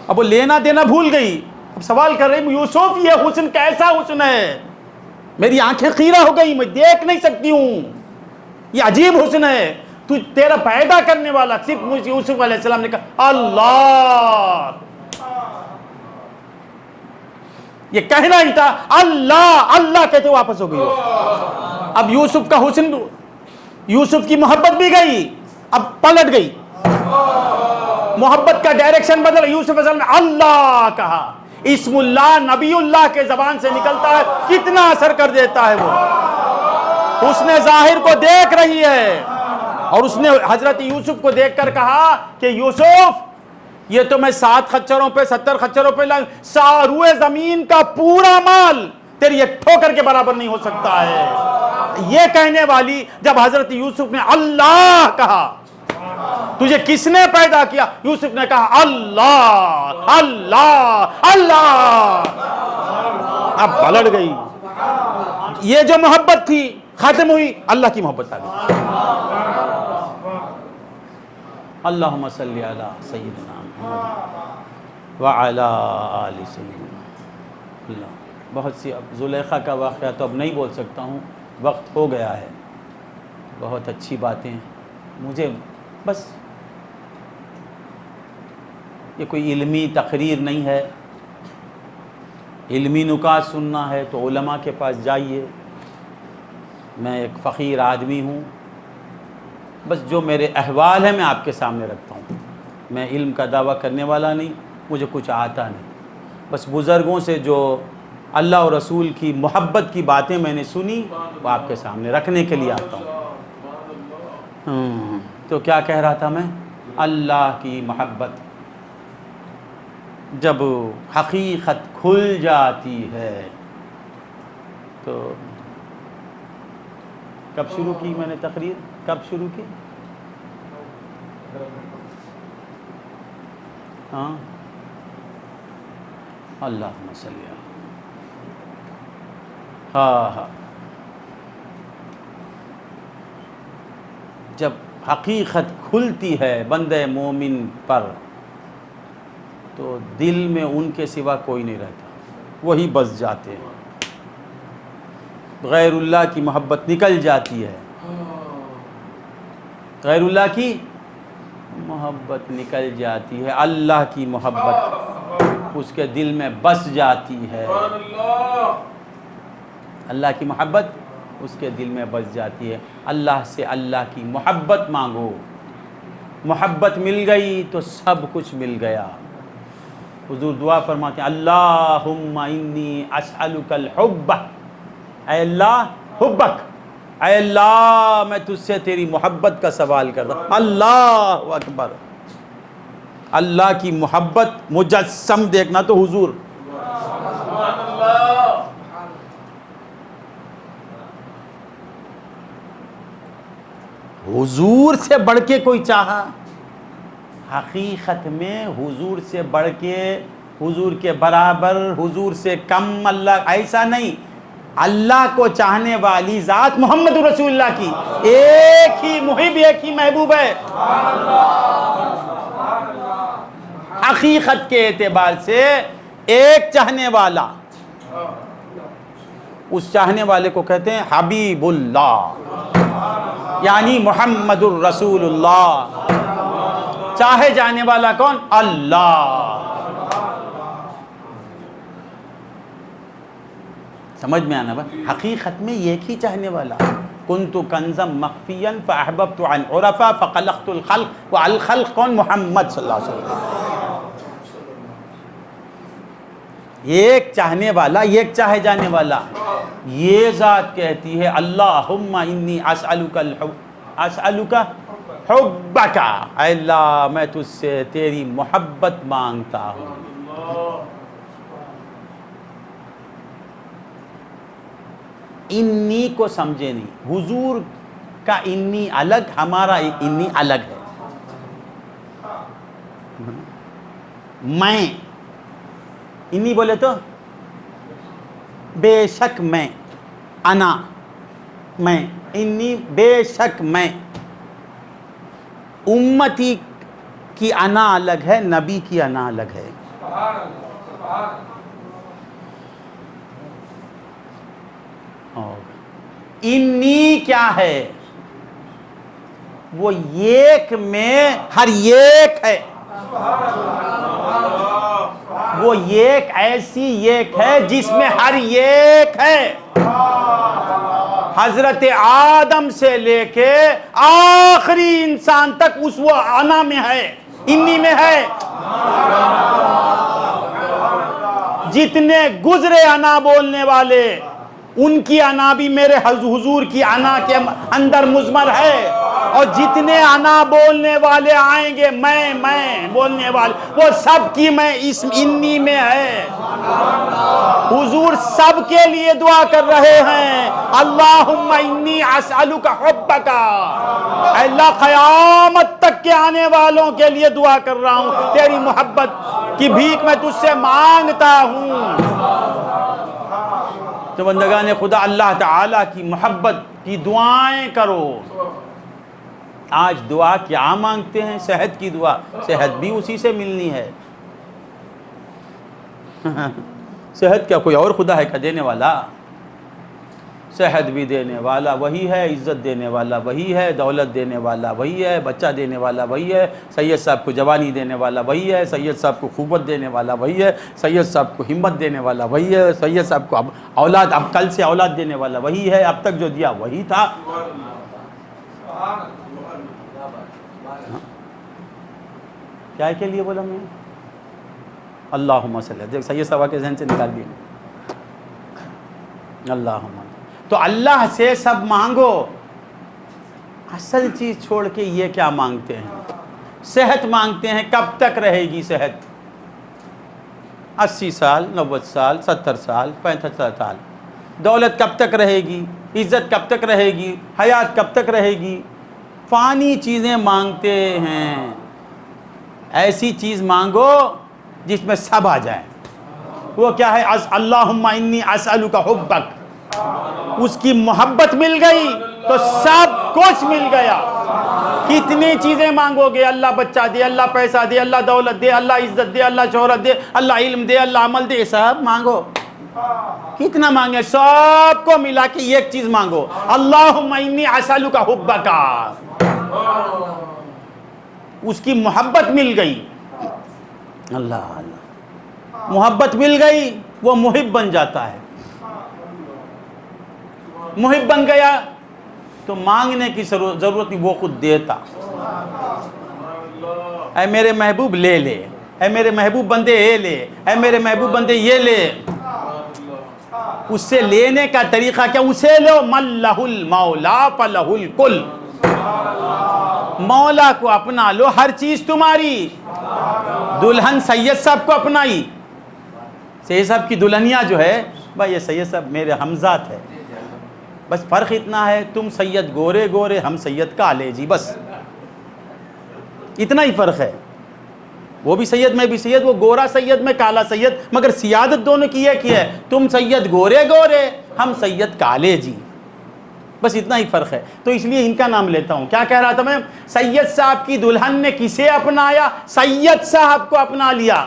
اب وہ لینا دینا بھول گئی. اب سوال کر رہی یوسف یہ حسن کیسا حسن ہے؟ میری آنکھیں خیرہ ہو گئی، میں دیکھ نہیں سکتی ہوں، یہ عجیب حسن ہے. تیرا پیدا کرنے والا صرف یوسف علیہ السلام نے کہا اللہ. یہ کہنا ہی تھا اللہ اللہ کہتے واپس ہو گئی. اب یوسف کا حسن، یوسف کی محبت بھی گئی، اب پلٹ گئی، محبت کا ڈائریکشن بدل. یوسف علیہ السلام نے اللہ کہا. اسم اللہ نبی اللہ کے زبان سے نکلتا ہے کتنا اثر کر دیتا ہے وہ. اس نے ظاہر کو دیکھ رہی ہے اور اس نے حضرت یوسف کو دیکھ کر کہا کہ یوسف یہ تو میں 7 خچروں پہ 70 خچروں پہ روئے زمین کا پورا مال تیری ایک ٹھوکر کے برابر نہیں ہو سکتا ہے. یہ کہنے والی جب حضرت یوسف نے اللہ کہا تجھے کس نے پیدا کیا؟ یوسف نے کہا اللہ اللہ اللہ. اب پلٹ گئی. یہ جو محبت تھی ختم ہوئی، اللہ کی محبت آ گئی. اللہم صلی علی سیدنا محمد وعلی آل سیدنا. اللہ بہت سی اب زلیخا کا واقعہ تو اب نہیں بول سکتا ہوں، وقت ہو گیا ہے. بہت اچھی باتیں مجھے بس یہ کوئی علمی تقریر نہیں ہے. علمی نکات سننا ہے تو علماء کے پاس جائیے. میں ایک فقیر آدمی ہوں، بس جو میرے احوال ہیں میں آپ کے سامنے رکھتا ہوں. میں علم کا دعویٰ کرنے والا نہیں، مجھے کچھ آتا نہیں. بس بزرگوں سے جو اللہ اور رسول کی محبت کی باتیں میں نے سنی وہ آپ کے سامنے رکھنے کے لیے آتا ہوں. تو کیا کہہ رہا تھا میں؟ اللہ کی محبت جب حقیقت کھل جاتی ہے تو کب شروع کی میں نے تقریر؟ کب شروع کی؟ ہاں اللہم صلی اللہ. ہاں جب حقیقت کھلتی ہے بندے مومن پر تو دل میں ان کے سوا کوئی نہیں رہتا، وہی بس جاتے ہیں. غیر اللہ کی محبت نکل جاتی ہے، غیر اللہ کی محبت نکل جاتی ہے، اللہ کی محبت اس کے دل میں بس جاتی ہے. اللہ کی محبت اس کے دل میں بس جاتی ہے. اللہ سے اللہ کی محبت مانگو، محبت مل گئی تو سب کچھ مل گیا. حضور دعا فرماتے ہیں اللہم انی اسألک الحب، اے اللہ حبک، اے اللہ میں تجھ سے تیری محبت کا سوال کرتا ہوں. اللہ اکبر. اللہ کی محبت مجسم دیکھنا تو حضور. حضور سے بڑھ کے کوئی چاہا؟ حقیقت میں حضور سے بڑھ کے، حضور کے برابر، حضور سے کم اللہ ایسا نہیں. اللہ کو چاہنے والی ذات محمد رسول اللہ کی ایک ہی محب، ایک ہی محبوب ہے. حقیقت کے اعتبار سے ایک چاہنے والا، اس چاہنے والے کو کہتے ہیں حبیب اللہ، یعنی محمد الرسول اللہ. چاہے جانے والا کون؟ اللہ. سمجھ میں آنا بھائی؟ حقیقت میں ایک ہی چاہنے والا. کنت کنزم مخفیا فاحببت عن عرفا فخلقت الخلق، والخلق کون؟ محمد صلی اللہ علیہ وسلم. ایک چاہنے والا، ایک چاہے جانے والا. یہ ذات کہتی ہے اللہم انی اسألک الحب، اسألک حبک، اے اللہ میں تجھ سے تیری محبت مانگتا ہوں. انی کو سمجھے نہیں. حضور کا انی الگ، ہمارا انی الگ ہے. میں انی بولے تو بے شک میں، انا میں، انی بے شک میں. امتی کی انا الگ ہے، نبی کی انا الگ ہے. انی کیا ہے؟ وہ ایک میں ہر ایک ہے. وہ ایک ایسی ایک ہے جس میں ہر ایک ہے. حضرت آدم سے لے کے آخری انسان تک اس وہ انا میں ہے، انی میں ہے. جتنے گزرے انا بولنے والے ان کی انا بھی میرے حضور کی انا کے اندر مضمر ہے، اور جتنے انا بولنے والے آئیں گے میں بولنے والے وہ سب کی میں اسم انی میں ہے۔ حضور سب کے لیے دعا کر رہے ہیں، اللہم انی اسألک حبک، اے اللہ قیامت تک کے آنے والوں کے لیے دعا کر رہا ہوں، تیری محبت کی بھیک میں تجھ سے مانگتا ہوں۔ تو بندگان خدا اللہ تعالیٰ کی محبت کی دعائیں کرو۔ آج دعا کیا مانگتے ہیں؟ صحت کی دعا، صحت بھی اسی سے ملنی ہے۔ صحت کیا کوئی اور خدا ہے کیا دینے والا؟ صحت بھی دینے والا وہی ہے، عزت دینے والا وہی ہے، دولت دینے والا وہی ہے، بچہ دینے والا وہی ہے، سید صاحب کو جوانی دینے والا وہی ہے، سید صاحب کو قوت دینے والا وہی ہے، سید صاحب کو ہمت دینے والا وہی ہے، سید صاحب کو اولاد، اب کل سے اولاد دینے والا وہی ہے، اب تک جو دیا وہی تھا۔ کیا کے لیے بولا میں؟ اللہم صلی اللہ، سید صاحب کے ذہن سے نکال دیا اللہم۔ تو اللہ سے سب مانگو، اصل چیز چھوڑ کے یہ کیا مانگتے ہیں؟ صحت مانگتے ہیں، کب تک رہے گی صحت؟ 80 سال، 90 سال، 70 سال، 75 سال۔ دولت کب تک رہے گی؟ عزت کب تک رہے گی؟ حیات کب تک رہے گی؟ فانی چیزیں مانگتے ہیں، ایسی چیز مانگو جس میں سب آ جائیں۔ وہ کیا ہے؟ اللہم انی اسألک حبک، اس کی محبت مل گئی تو سب کچھ مل گیا۔ کتنی چیزیں مانگو گے؟ اللہ بچہ دے، اللہ پیسہ دے، اللہ دولت دے، اللہ عزت دے، اللہ شہرت دے، اللہ علم دے، اللہ عمل دے، سب مانگو۔ کتنا مانگے؟ سب کو ملا کے ایک چیز مانگو، اللہم انی اسألک حبک، اس کی محبت مل گئی۔ اللہ اللہ، محبت مل گئی، وہ محب بن جاتا ہے۔ محب بن گیا تو مانگنے کی ضرورت نہیں، وہ خود دیتا۔ اے میرے محبوب لے لے، اے میرے محبوب بندے یہ لے، اے میرے محبوب بندے یہ لے۔ اس سے لینے کا طریقہ کیا؟ اسے لو، من لہ المولا فلہ الکل، مولا کو اپنا لو، ہر چیز تمہاری۔ دلہن سید صاحب کو اپنائی، سید صاحب کی دلہنیاں جو ہے، بھائی یہ سید صاحب میرے ہمذات ہے، بس فرق اتنا ہے تم سید گورے گورے، ہم سید کالے جی، بس اتنا ہی فرق ہے۔ وہ بھی سید، میں بھی سید، وہ گورا سید میں کالا سید، مگر سیادت دونوں کی ایک ہی ہے، تم سید گورے گورے، ہم سید کالے جی، بس اتنا ہی فرق ہے۔ تو اس لیے ان کا نام لیتا ہوں۔ کیا کہہ رہا تھا میں؟ سید صاحب کی دلہن نے کسے اپنایا؟ سید صاحب کو اپنا لیا۔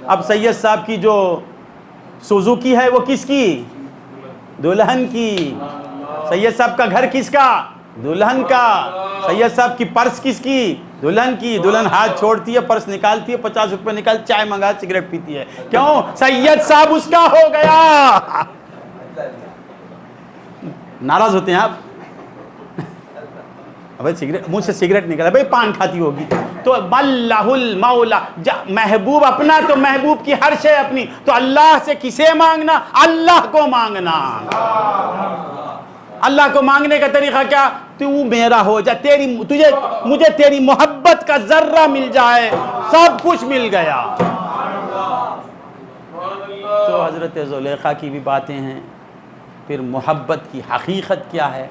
اب سید صاحب کی جو سوزوکی ہے وہ کس کی؟ دلہن کی۔ سید صاحب کا گھر کس کا؟ دلہن کا۔ سید صاحب کی پرس کس کی؟ دلہن کی۔ دلہن ہاتھ چھوڑتی ہے، پرس نکالتی ہے، 50 روپے نکال، چائے منگا، سگریٹ پیتی ہے۔ کیوں؟ سید صاحب اس کا ہو گیا۔ ناراض ہوتے ہیں آپ؟ ابھی سگریٹ منہ سے سگریٹ نکلا، بھائی پان کھاتی ہوگی۔ تو ملہ المولا، محبوب اپنا تو محبوب کی ہر شے اپنی، تو اللہ سے کسے مانگنا؟ اللہ کو مانگنا۔ اللہ کو مانگنے کا طریقہ کیا؟ تو میرا ہو جا، مجھے تیری محبت کا ذرہ مل جائے، سب کچھ مل گیا۔ تو حضرت زلیخا کی بھی باتیں ہیں۔ پھر محبت کی حقیقت کیا ہے؟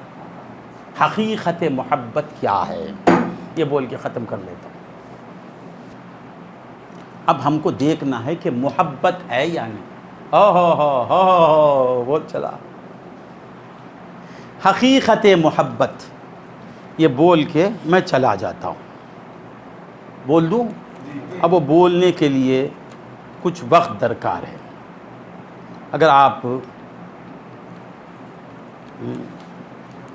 حقیقت محبت کیا ہے؟ یہ بول کے ختم کر لیتا ہوں۔ اب ہم کو دیکھنا ہے کہ محبت ہے یا نہیں۔ ہو بہت چلا۔ حقیقت محبت یہ بول کے میں چلا جاتا ہوں۔ بول دوں؟ اب وہ بولنے کے لیے کچھ وقت درکار ہے۔ اگر آپ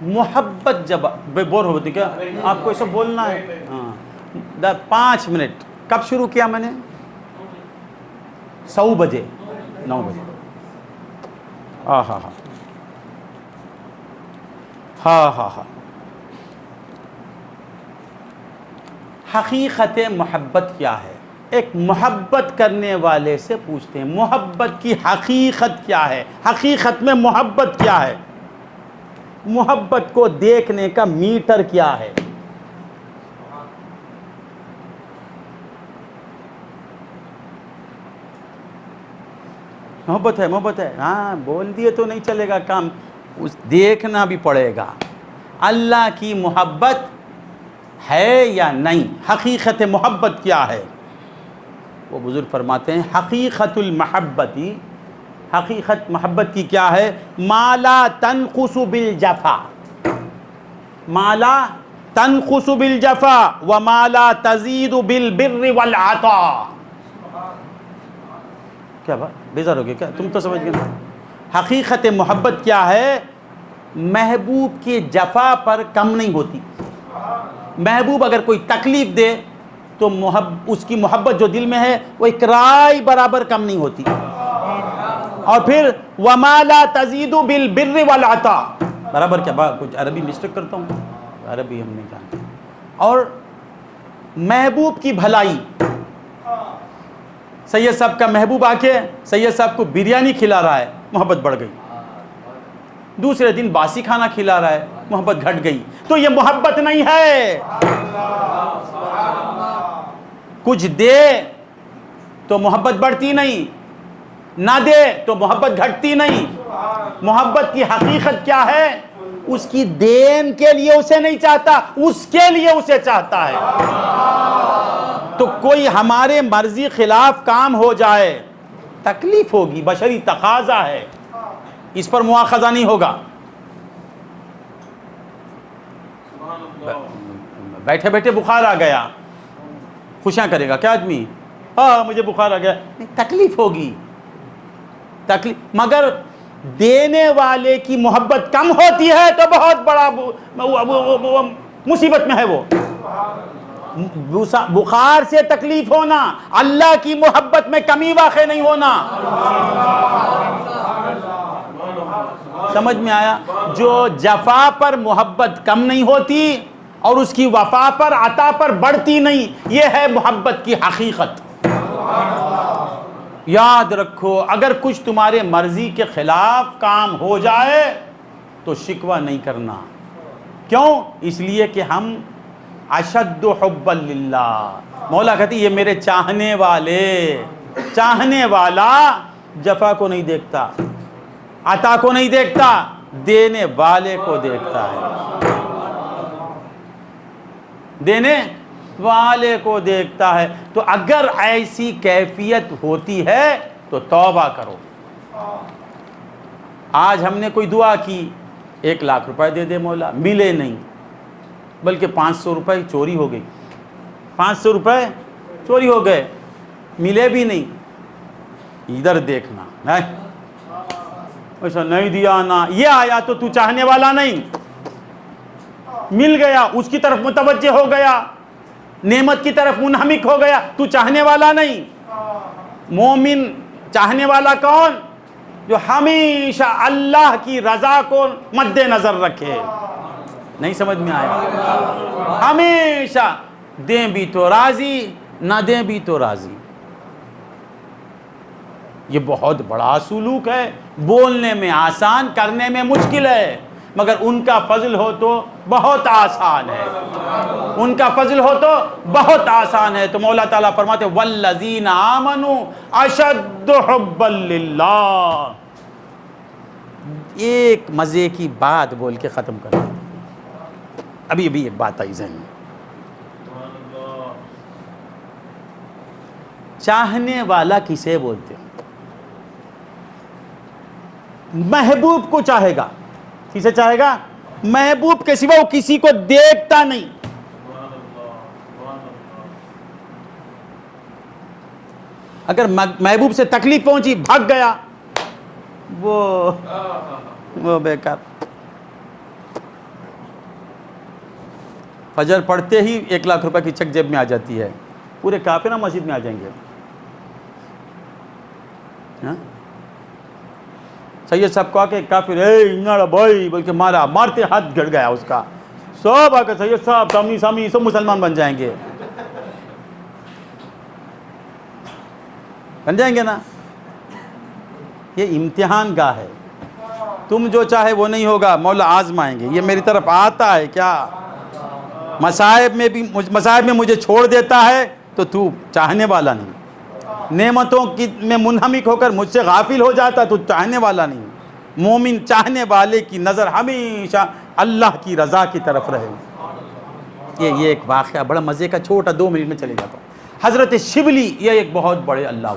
محبت جب بور ہوتی، کیا آپ کو ایسا بولنا ہے؟ ہاں 5 منٹ۔ کب شروع کیا میں نے؟ 100 بجے، 9 بجے۔ ہاں حقیقت محبت کیا ہے؟ ایک محبت کرنے والے سے پوچھتے ہیں محبت کی حقیقت کیا ہے، حقیقت میں محبت کیا ہے، محبت کو دیکھنے کا میٹر کیا ہے۔ محبت ہے ہاں بول دیے تو نہیں چلے گا کام، اس دیکھنا بھی پڑے گا اللہ کی محبت ہے یا نہیں، حقیقت محبت کیا ہے۔ وہ بزرگ فرماتے ہیں حقیقت المحبتی، حقیقت محبت کی کیا ہے، ما لا تنقص بالجفا، ما لا تنقص بالجفا وما لا تزید بالبر والعطاء۔ کیا بات بیزار ہو گئے کیا، تم تو سمجھ گئے نا۔ حقیقت محبت کیا ہے، محبوب کی جفا پر کم نہیں ہوتی۔ محبوب اگر کوئی تکلیف دے تو اس کی محبت جو دل میں ہے وہ ایک رائی برابر کم نہیں ہوتی۔ اور پھر وما لا تزید بالبر والعطاء، برابر کیا کچھ عربی مسٹیک کرتا ہوں، عربی ہم نہیں جانتے۔ اور محبوب کی بھلائی، سید صاحب کا محبوب آ کے سید صاحب کو بریانی کھلا رہا ہے، محبت بڑھ گئی۔ دوسرے دن باسی کھانا کھلا رہا ہے، محبت گھٹ گئی۔ تو یہ محبت نہیں ہے۔ کچھ دے تو محبت بڑھتی نہیں، نہ دے تو محبت گھٹتی نہیں۔ محبت کی حقیقت کیا ہے، اس کی دین کے لیے اسے نہیں چاہتا، اس کے لیے اسے چاہتا ہے۔ تو کوئی ہمارے مرضی خلاف کام ہو جائے تکلیف ہوگی، بشری تقاضا ہے، اس پر مواخذہ نہیں ہوگا۔ بیٹھے بیٹھے بخار آ گیا، خوشیاں کرے گا کیا آدمی، ہاں مجھے بخار آ گیا، تکلیف ہوگی، تکلیف۔ مگر دینے والے کی محبت کم ہوتی ہے تو بہت بڑا مصیبت میں ہے وہ۔ بخار سے تکلیف ہونا، اللہ کی محبت میں کمی واقع نہیں ہونا۔ سمجھ میں آیا؟ جو جفا پر محبت کم نہیں ہوتی اور اس کی وفا پر عطا پر بڑھتی نہیں، یہ ہے محبت کی حقیقت۔ یاد رکھو، اگر کچھ تمہارے مرضی کے خلاف کام ہو جائے تو شکوہ نہیں کرنا۔ کیوں؟ اس لیے کہ ہم اشد حبا للہ، مولا کہتی یہ میرے چاہنے والے، چاہنے والا جفا کو نہیں دیکھتا، عطا کو نہیں دیکھتا، دینے والے کو دیکھتا ہے، دینے والے کو دیکھتا ہے۔ تو اگر ایسی کیفیت ہوتی ہے تو توبہ کرو۔ آج ہم نے کوئی دعا کی 1 لاکھ روپے دے دے مولا، ملے نہیں، بلکہ 500 روپے چوری ہو گئی، 500 روپے چوری ہو گئے، ملے بھی نہیں۔ ادھر دیکھنا، ایسا نہیں دیا نا، یہ آیا تو تو چاہنے والا نہیں، مل گیا اس کی طرف متوجہ ہو گیا، نعمت کی طرف منہمک ہو گیا، تو چاہنے والا نہیں۔ مومن چاہنے والا کون؟ جو ہمیشہ اللہ کی رضا کو مد نظر رکھے۔ نہیں سمجھ میں آیا؟ ہمیشہ دیں بھی تو راضی، نہ دیں بھی تو راضی۔ یہ بہت بڑا سلوک ہے، بولنے میں آسان، کرنے میں مشکل ہے، مگر ان کا فضل ہو تو بہت آسان ہے، ان کا فضل ہو تو بہت آسان ہے۔ تو مولا تعالیٰ فرماتے والذین آمنوا اشد حبا للہ۔ ایک مزے کی بات بول کے ختم کر، ابھی ایک بات آئی ذہن میں۔ چاہنے والا کسے بولتے ہیں؟ محبوب کو چاہے گا، کسے چاہے گا؟ محبوب کے سوا وہ کسی کو دیکھتا نہیں۔ اگر محبوب سے تکلیف پہنچی بھاگ گیا، وہ بیکار۔ فجر پڑھتے ہی 1 لاکھ روپے کی چیک جیب میں آ جاتی ہے، پورے کافر مسجد میں آ جائیں گے۔ سید صاحب کو آ کے کافر انگاڑا بھائی بلکہ مارا، مارتے ہاتھ گڑ گیا اس کا، سب آ کے سید صاحب سامی سب مسلمان بن جائیں گے۔ بن جائیں گے نا؟ یہ امتحان گاہ ہے، تم جو چاہے وہ نہیں ہوگا، مولا آزمائیں گے۔ یہ میری طرف آتا ہے کیا؟ مصائب میں مجھے چھوڑ دیتا ہے تو چاہنے والا نہیں، نعمتوں کی میں منہمک ہو کر مجھ سے غافل ہو جاتا تو چاہنے والا نہیں۔ مومن چاہنے والے کی نظر ہمیشہ اللہ کی رضا کی طرف رہے۔ یہ ایک واقعہ بڑا مزے کا، چھوٹا 2 منٹ میں چلے جاتا ہوں۔ حضرت شبلی یہ ایک بہت بڑے اللہ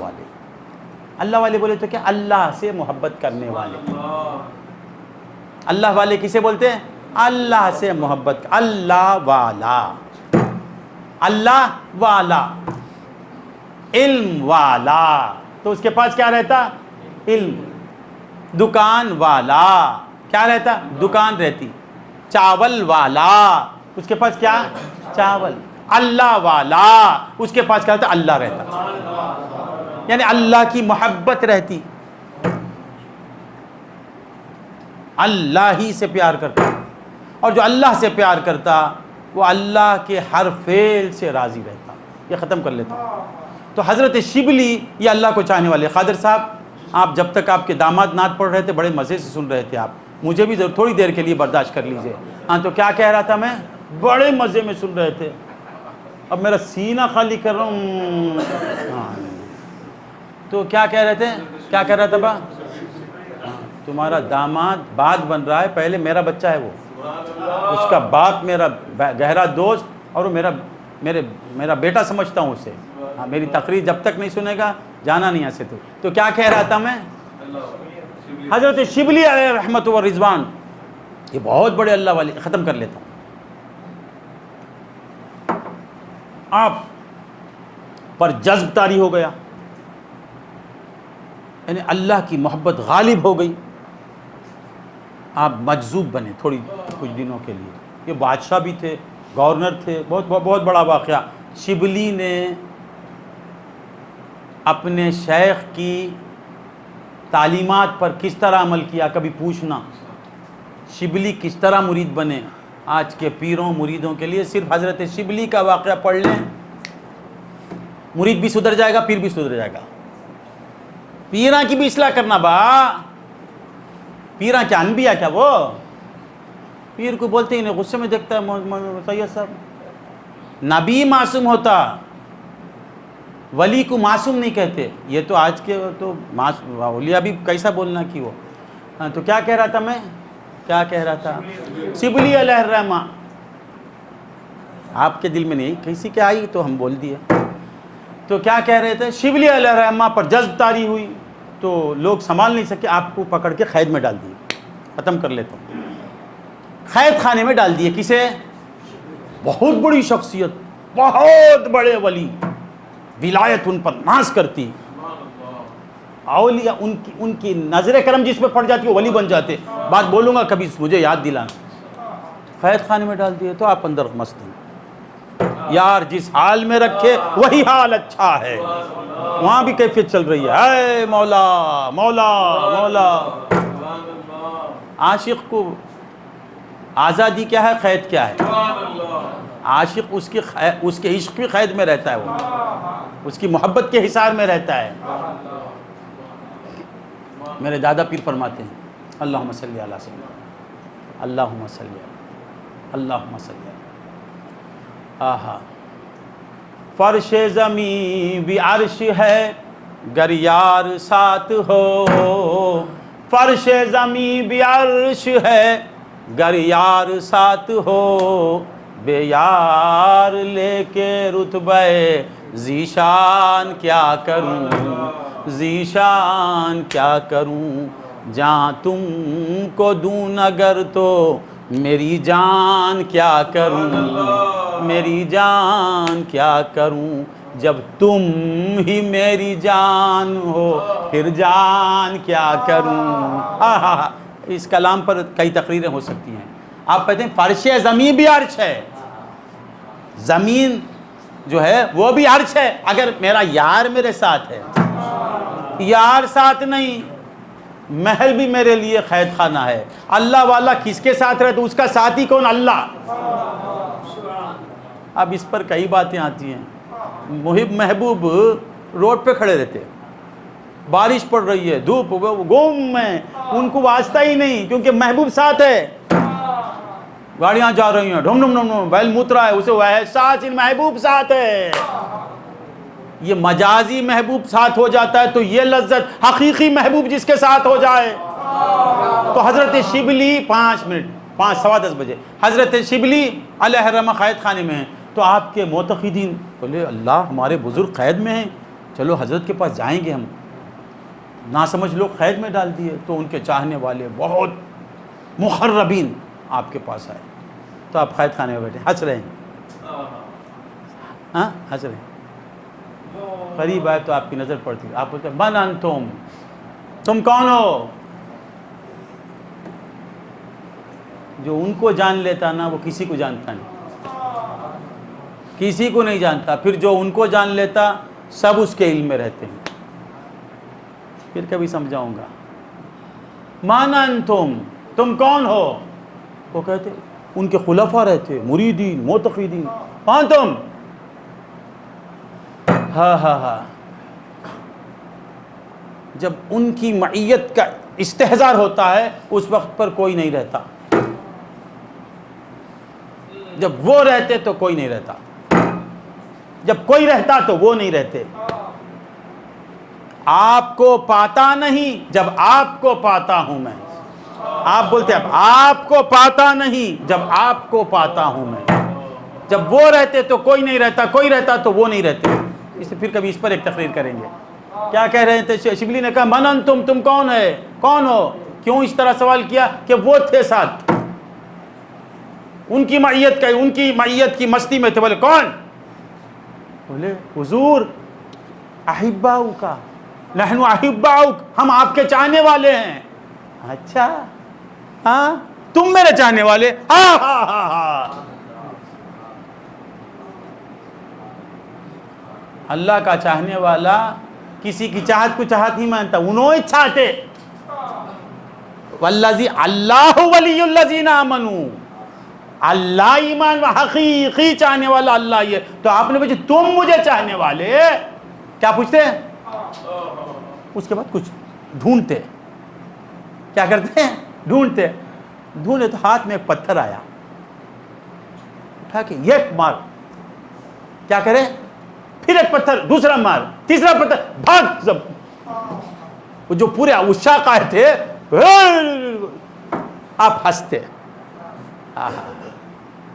والے بولے تو کیا؟ اللہ سے محبت کرنے والے۔ اللہ والے کسے بولتے ہیں؟ اللہ سے محبت، اللہ والا، اللہ والا، علم والا، تو اس کے پاس کیا رہتا؟ علم۔ دکان والا کیا رہتا؟ دکان رہتی۔ چاول والا اس کے پاس کیا؟ چاول۔ اللہ والا اس کے پاس کیا رہتا؟ اللہ رہتا، یعنی اللہ کی محبت رہتی، اللہ ہی سے پیار کرتا، اور جو اللہ سے پیار کرتا وہ اللہ کے ہر فعل سے راضی رہتا۔ یہ ختم کر لیتا ہوں۔ تو حضرت شبلی یہ اللہ کو چاہنے والے۔ قادر صاحب آپ جب تک آپ کے داماد نعت پڑھ رہے تھے بڑے مزے سے سن رہے تھے، آپ مجھے بھی تھوڑی دیر کے لیے برداشت کر لیجئے۔ ہاں تو کیا کہہ رہا تھا میں؟ بڑے مزے میں سن رہے تھے، اب میرا سینہ خالی کر رہا ہوں۔ تو کیا کہہ رہے تھے؟ کیا کہہ رہا تھا با؟ تمہارا داماد بعد بن رہا ہے، پہلے میرا بچہ ہے وہ، اس کا باپ میرا گہرا دوست، اور وہ میرا بیٹا سمجھتا ہوں اسے۔ میری تقریر جب تک نہیں سنے گا جانا نہیں ایسے۔ تو کیا کہہ رہا تھا میں؟ حضرت شبلی علیہ رحمت و رضوان یہ بہت بڑے اللہ والے۔ ختم کر لیتا ہوں۔ آپ پر جذب طاری ہو گیا، یعنی اللہ کی محبت غالب ہو گئی، آپ مجذوب بنے کچھ دنوں کے لیے۔ یہ بادشاہ بھی تھے، گورنر تھے، بہت بڑا واقعہ۔ شبلی نے اپنے شیخ کی تعلیمات پر کس طرح عمل کیا، کبھی پوچھنا شبلی کس طرح مرید بنے۔ آج کے پیروں مریدوں کے لیے صرف حضرت شبلی کا واقعہ پڑھ لیں، مرید بھی سدھر جائے گا، پیر بھی سدھر جائے گا۔ پیراں کی بھی اصلاح کرنا با، پیراں کیا انبیاء کیا وہ؟ پیر کو بولتے ہی نہیں، غصے میں دیکھتا ہے سید صاحب۔ نبی معصوم ہوتا، ولی کو معصوم نہیں کہتے۔ یہ تو آج کے تو اولیاء بھی کیسا بولنا کی وہ۔ تو کیا کہہ رہا تھا میں؟ کیا کہہ رہا تھا؟ شبلی علیہ الرحمہ آپ کے دل میں نہیں کسی کے آئی تو ہم بول دیے۔ تو کیا کہہ رہے تھے؟ شبلی علیہ الرحمہ پر جذب طاری ہوئی تو لوگ سنبھال نہیں سکے، آپ کو پکڑ کے قید میں ڈال دیے۔ ختم کر لیتا ہوں۔ قید خانے میں ڈال دیے۔ کسے؟ بہت بڑی شخصیت، بہت بڑے ولی، ولایت ان پر ناز کرتی، اولیاء ان کی نظر کرم جس پہ پڑ جاتی وہ ولی بن جاتے۔ بات بولوں گا کبھی، مجھے یاد دلانا۔ قید خانے میں ڈال دیے تو آپ اندر مست ہیں۔ یار جس حال میں رکھے وہی حال اچھا ہے، وہاں بھی کیفیت چل رہی ہے، اے مولا مولا مولا۔ عاشق کو آزادی کیا ہے، قید کیا ہے؟ عاشق اس کے عشق کی قید میں رہتا ہے، وہ اس کی محبت کے حصار میں رہتا ہے۔ میرے دادا پیر فرماتے ہیں اللہم صلی علی سیدنا، اللہم صلی علی، اللہم صلی علی۔ آہا، فرش زمین بھی عرش ہے گر یار ساتھ ہو، فرش زمین بھی عرش ہے گر یار ساتھ ہو، بے یار لے کے رتبہ ذیشان کیا کروں، ذیشان کیا کروں، جہاں تم کو دوں اگر تو میری جان کیا کروں، میری جان کیا کروں، جب تم ہی میری جان ہو پھر جان کیا کروں۔ اس کلام پر کئی تقریریں ہو سکتی ہیں۔ آپ کہتے ہیں فرش زمین بھی عرش ہے، زمین جو ہے وہ بھی عرش ہے اگر میرا یار میرے ساتھ ہے۔ یار ساتھ نہیں، محل بھی میرے لیے قید خانہ ہے۔ اللہ والا کس کے ساتھ رہے تو اس کا ساتھی کون؟ اللہ۔ اب اس پر کئی باتیں آتی ہیں۔ محب محبوب روڈ پہ کھڑے رہتے، بارش پڑ رہی ہے، دھوپ گم میں، ان کو واسطہ ہی نہیں، کیونکہ محبوب ساتھ ہے. گاڑیاں جا رہی ہیں، ڈھم ڈھم ڈھم ڈھم، بیل موت رہا ہے، اسے احساس محبوب ساتھ ہے. یہ مجازی محبوب ساتھ ہو جاتا ہے تو یہ لذت، حقیقی محبوب جس کے ساتھ ہو جائے. تو حضرت شبلی 5 منٹ 5:15 بجے حضرت شبلی علیہ الرحمہ قید خانے میں ہیں. تو آپ کے معتقدین بولے اللہ ہمارے بزرگ قید میں ہیں، چلو حضرت کے پاس جائیں گے. ہم ناسمجھ لوگ قید میں ڈال دیے. تو ان کے چاہنے والے بہت مقربین آپ کے پاس آئے. تو آپ قید خانے میں بیٹھے ہنس رہے ہیں، ہاں ہنس رہے ہیں. قریب آئے تو آپ کی نظر پڑتی، آپ بولتے من انتم، تم کون ہو؟ جو ان کو جان لیتا نا وہ کسی کو جانتا نہیں، کسی کو نہیں جانتا. پھر جو ان کو جان لیتا سب اس کے علم میں رہتے ہیں. پھر کبھی سمجھاؤں گا. من انتم، تم کون ہو؟ وہ کہتے ان کے خلفاء رہتے، مریدین معتقدین. کون تم؟ ہاں ہاں ہاں. جب ان کی معیت کا استحضار ہوتا ہے اس وقت پر کوئی نہیں رہتا. جب وہ رہتے تو کوئی نہیں رہتا، جب کوئی رہتا تو وہ نہیں رہتے. آپ کو پاتا نہیں جب آپ کو پاتا ہوں میں. آپ بولتے ہیں آپ کو پاتا نہیں جب آپ کو پاتا ہوں میں. جب وہ رہتے تو کوئی نہیں رہتا، کوئی رہتا تو وہ نہیں رہتے. اس سے پھر کبھی اس پر ایک تقریر کریں گے. کیا کہہ رہے تھے؟ شبلی نے کہا من انتم، تم کون ہے، کون ہو؟ کیوں اس طرح سوال کیا؟ کہ وہ تھے ساتھ، ان کی معیت کی مستی میں تھے. بولے کون؟ بولے حضور احباؤک، نحن احباؤک، ہم آپ کے چاہنے والے ہیں. اچھا ہاں تم میرے چاہنے والے؟ ہاں ہاں ہاں ہاں. اللہ کا چاہنے والا کسی کی چاہت کو چاہت نہیں مانتا، انہوں چاہتے. والذی اللہ ولی الذین آمنوا، اللہ ایمان و حقیقی چاہنے والا اللہ یہ. تو آپ نے پوچھا تم مجھے چاہنے والے، کیا پوچھتے ہیں؟ اس کے بعد کچھ ڈھونڈتے. کیا کرتے ہیں؟ ڈھونڈتے. ڈھونڈے تو ہاتھ میں ایک پتھر آیا، اٹھا کے یہ مار. کیا کرے؟ پھر ایک پتھر، دوسرا مار، تیسرا پتھر، بھاگ. سب وہ جو پورے عشاق آئے تھے آپ ہنستے،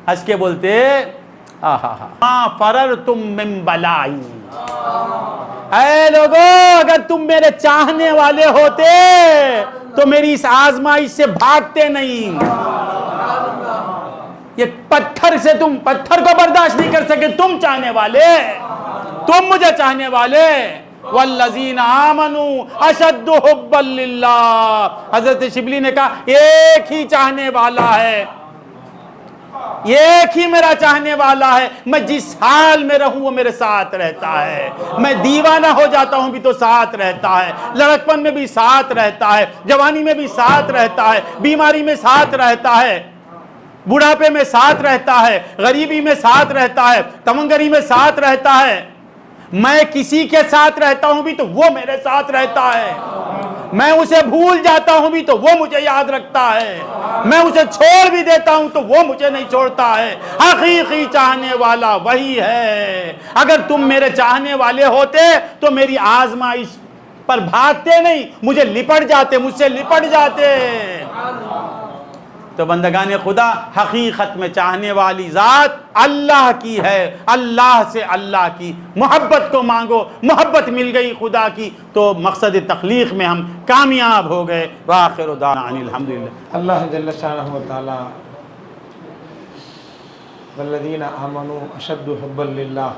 ہنس کے بولتے ما فررتم من بلائی. اے لوگو اگر تم میرے چاہنے والے ہوتے تو میری اس آزمائش سے بھاگتے نہیں. یہ پتھر سے تم پتھر کو برداشت نہیں کر سکے، تم چاہنے والے، تم مجھے چاہنے والے. والذین آمنوا اشد حبا للہ. حضرت شبلی نے کہا ایک ہی چاہنے والا ہے، ایک ہی میرا چاہنے والا ہے. میں جس حال میں رہوں وہ میرے ساتھ رہتا ہے. میں دیوانہ ہو جاتا ہوں بھی تو ساتھ رہتا ہے، لڑکپن میں بھی ساتھ رہتا ہے، جوانی میں بھی ساتھ رہتا ہے، بیماری میں ساتھ رہتا ہے، بڑھاپے میں ساتھ رہتا ہے، غریبی میں ساتھ رہتا ہے، تمنگری میں ساتھ رہتا ہے. میں کسی کے ساتھ رہتا ہوں بھی تو وہ میرے ساتھ رہتا ہے. میں اسے بھول جاتا ہوں بھی تو وہ مجھے یاد رکھتا ہے. میں اسے چھوڑ بھی دیتا ہوں تو وہ مجھے نہیں چھوڑتا ہے. حقیقی چاہنے والا وہی ہے. اگر تم میرے چاہنے والے ہوتے تو میری آزمائش پر بھاگتے نہیں، مجھے لپٹ جاتے، مجھ سے لپٹ جاتے. تو بندگان خدا حقیقت میں چاہنے والی ذات اللہ کی ہے. اللہ سے اللہ کی محبت کو مانگو، محبت مل گئی خدا کی تو مقصد تخلیق میں ہم کامیاب ہو گئے. وآخر دعوانا ان الحمدللہ. اللہ جل شانہ وتعالی والذین آمنوا اشد حبا للہ.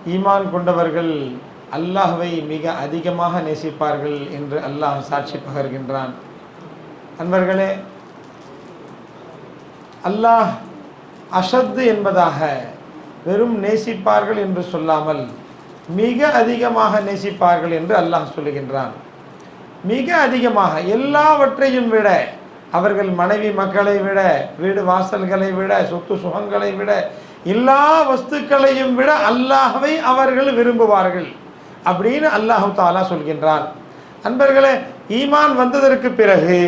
ஈமான் கொண்டவர்கள் அல்லாஹ்வை மிக அதிகமாக நேசிப்பார்கள் என்று அல்லாஹ் சாட்சி பகர்கின்றான். அன்பர்களே, அல்லாஹ் அஷத் என்பதாக வெறும் நேசிப்பார்கள் என்று சொல்லாமல் மிக அதிகமாக நேசிப்பார்கள் என்று அல்லாஹ் சொல்லுகின்றான். மிக அதிகமாக, எல்லாவற்றையும் விட, அவர்கள் மனைவி மக்களை விட, வீடு வாசல்களை விட, சொத்து சுகங்களை விட, எல்லா வஸ்துக்களையும் விட அல்லாஹ்வை அவர்கள் விரும்புவார்கள். அப்படின்னு அல்லாஹு தாலா சொல்கின்றான். அன்பர்களே, ஈமான் வந்ததற்கு பிறகு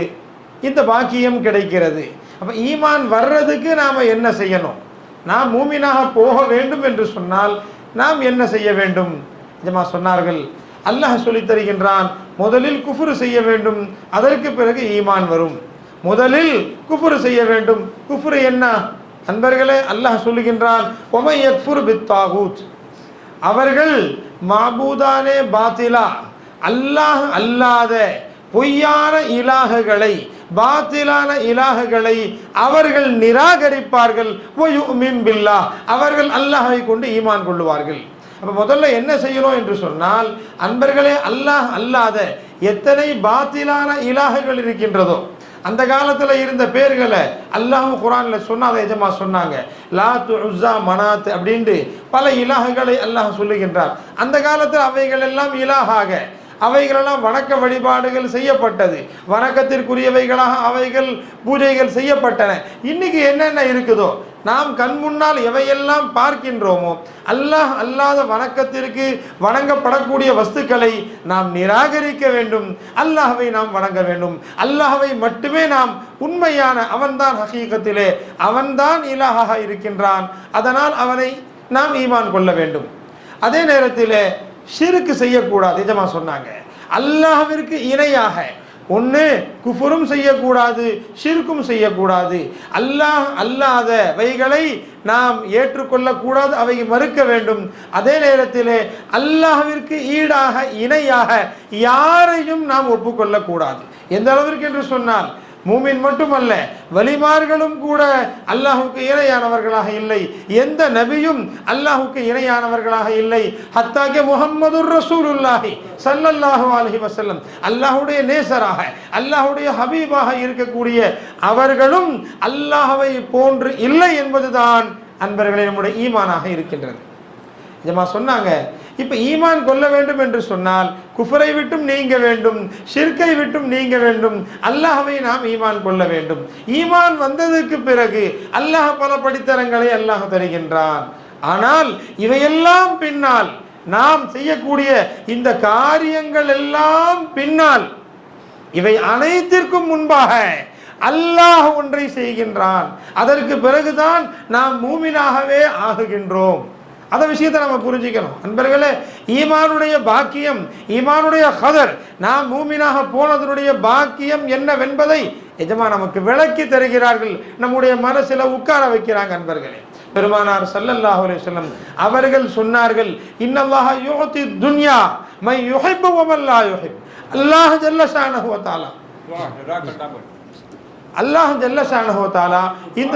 இந்த பாக்கியம் கிடைக்கிறது. அப்போ ஈமான் வர்றதுக்கு நாம் என்ன செய்யணும்? நாம் மூமினாக போக வேண்டும் என்று சொன்னால் நாம் என்ன செய்ய வேண்டும்? ஜமா சொன்னார்கள், அல்லாஹ் சொல்லித் தருகின்றான், முதலில் குஃப்ரு செய்ய வேண்டும், அதற்கு பிறகு ஈமான் வரும். முதலில் குஃப்ரு செய்ய வேண்டும். குஃப்ரு என்ன அன்பர்களே? அல்லாஹ் சொல்லுகின்றான், ஒமை யக்ஃபுர் பித்தாகூத், அவர்கள் மாபூதானே பாத்திலா, அல்லாஹ் அல்லாத பொய்யான இலாகுகளை, பாத்திலான இலாகுகளை அவர்கள் நிராகரிப்பார்கள். வயுமின் பில்லாஹ், அவர்கள் அல்லாஹை கொண்டு ஈமான் கொள்ளுவார்கள். அப்போ முதல்ல என்ன செய்யணும் என்று சொன்னால், அன்பர்களே, அல்லாஹ் அல்லாத எத்தனை பாத்திலான இலாகுகள் இருக்கின்றதோ, அந்த காலத்தில் இருந்த பேர்களை அல்லாஹ் குர்ஆனில் சொன்னாங்க. எஜமா சொன்னாங்க, லாத்து உஸ்ஸா மனாத் அப்படின்ட்டு பல இலாகுகளை அல்லாஹ் சொல்லுகின்றார். அந்த காலத்தில் அவைகள் எல்லாம் இலாகாக, அவைகளெல்லாம் வணக்க வழிபாடுகள் செய்யப்பட்டது, வணக்கத்திற்குரியவைகளாக அவைகள் பூஜைகள் செய்யப்பட்டன. இன்னைக்கு என்னென்ன இருக்குதோ, நாம் கண் முன்னால் எவையெல்லாம் பார்க்கின்றோமோ, அல்லாஹ் அல்லாத வணக்கத்திற்கு வணங்கப்படக்கூடிய வஸ்துக்களை நாம் நிராகரிக்க வேண்டும். அல்லாஹ்வை நாம் வணங்க வேண்டும். அல்லாஹ்வை மட்டுமே நாம் உண்மையான, அவன்தான் ஹகீகத்திலே அவன்தான் இலாஹாக இருக்கின்றான். அதனால் அவனை நாம் ஈமான் கொள்ள வேண்டும். அதே நேரத்தில் ஷிர்க் செய்யக்கூடாது. நிஜமா சொன்னாங்க, அல்லாஹ்விற்கு இணையாக ஒன்று குஃபுரும் செய்யக்கூடாது, ஷிர்க்கும் செய்யக்கூடாது. அல்லாஹ் அல்லாதவைகளை நாம் ஏற்றுக்கொள்ளக்கூடாது, அவை மறுக்க வேண்டும். அதே நேரத்தில் அல்லாஹ்விற்கு ஈடாக இணையாக யாரையும் நாம் ஒப்புக்கொள்ளக்கூடாது. எந்த அளவிற்கு என்று சொன்னால், மூமின் மட்டுமல்ல, வலிமார்களும் கூட அல்லாஹுக்கு இணையானவர்களாக இல்லை. எந்த நபியும் அல்லாஹுக்கு இணையானவர்களாக இல்லை. ஹத்தாக்கே முஹம்மதுர் ரசூலுல்லாஹி ஸல்லல்லாஹு அலைஹி வஸல்லம், அல்லாஹுடைய நேசராக, அல்லாஹுடைய ஹபீபாக இருக்கக்கூடிய அவர்களும் அல்லாஹ்வை போன்று இல்லை என்பதுதான் அன்பர்களே நம்முடைய ஈமானாக இருக்கின்றது. ஜமா சொன்னாங்க, இப்போ ஈமான் கொள்ள வேண்டும் என்று சொன்னால் குஃபரை விட்டும் நீங்க வேண்டும், ஷிர்கை விட்டும் நீங்க வேண்டும், அல்லாஹ்வை நாம் ஈமான் கொள்ள வேண்டும். ஈமான் வந்ததுக்கு பிறகு அல்லாஹ் பல படித்தரங்களை அல்லாஹ் தருகின்றான். ஆனால் இவையெல்லாம் பின்னால், நாம் செய்யக்கூடிய இந்த காரியங்கள் எல்லாம் பின்னால், இவை அனைத்திற்கும் முன்பாக அல்லாஹ் ஒன்றை செய்கின்றான். அதற்கு பிறகுதான் நாம் மூமினாகவே ஆகுகின்றோம். அந்த விஷயத்தை நம்ம புரிஞ்சுக்கணும். அன்பர்களே, ஈமானுடைய பாக்கியம், ஈமானுடைய கதர், நாம் மூமினாக போனதனுடைய பாக்கியம் என்னவென்பதை எஜமா நமக்கு விளக்கி தருகிறார்கள், நம்முடைய மனசில உட்கார வைக்கிறாங்க. அன்பர்களே, பெருமானார் ஸல்லல்லாஹு அலைஹி வஸல்லம் அவர்கள் சொன்னார்கள், இன்னல்லாஹ யுஅதி துன்யா மை யுஹிப்பு வ மன் லா யுஹிப். அல்லாஹ் ஜல்ல ஷானஹு வ தஆலா, அல்லாஹ் ஜல்ல ஷானஹு வ தஆலா இந்த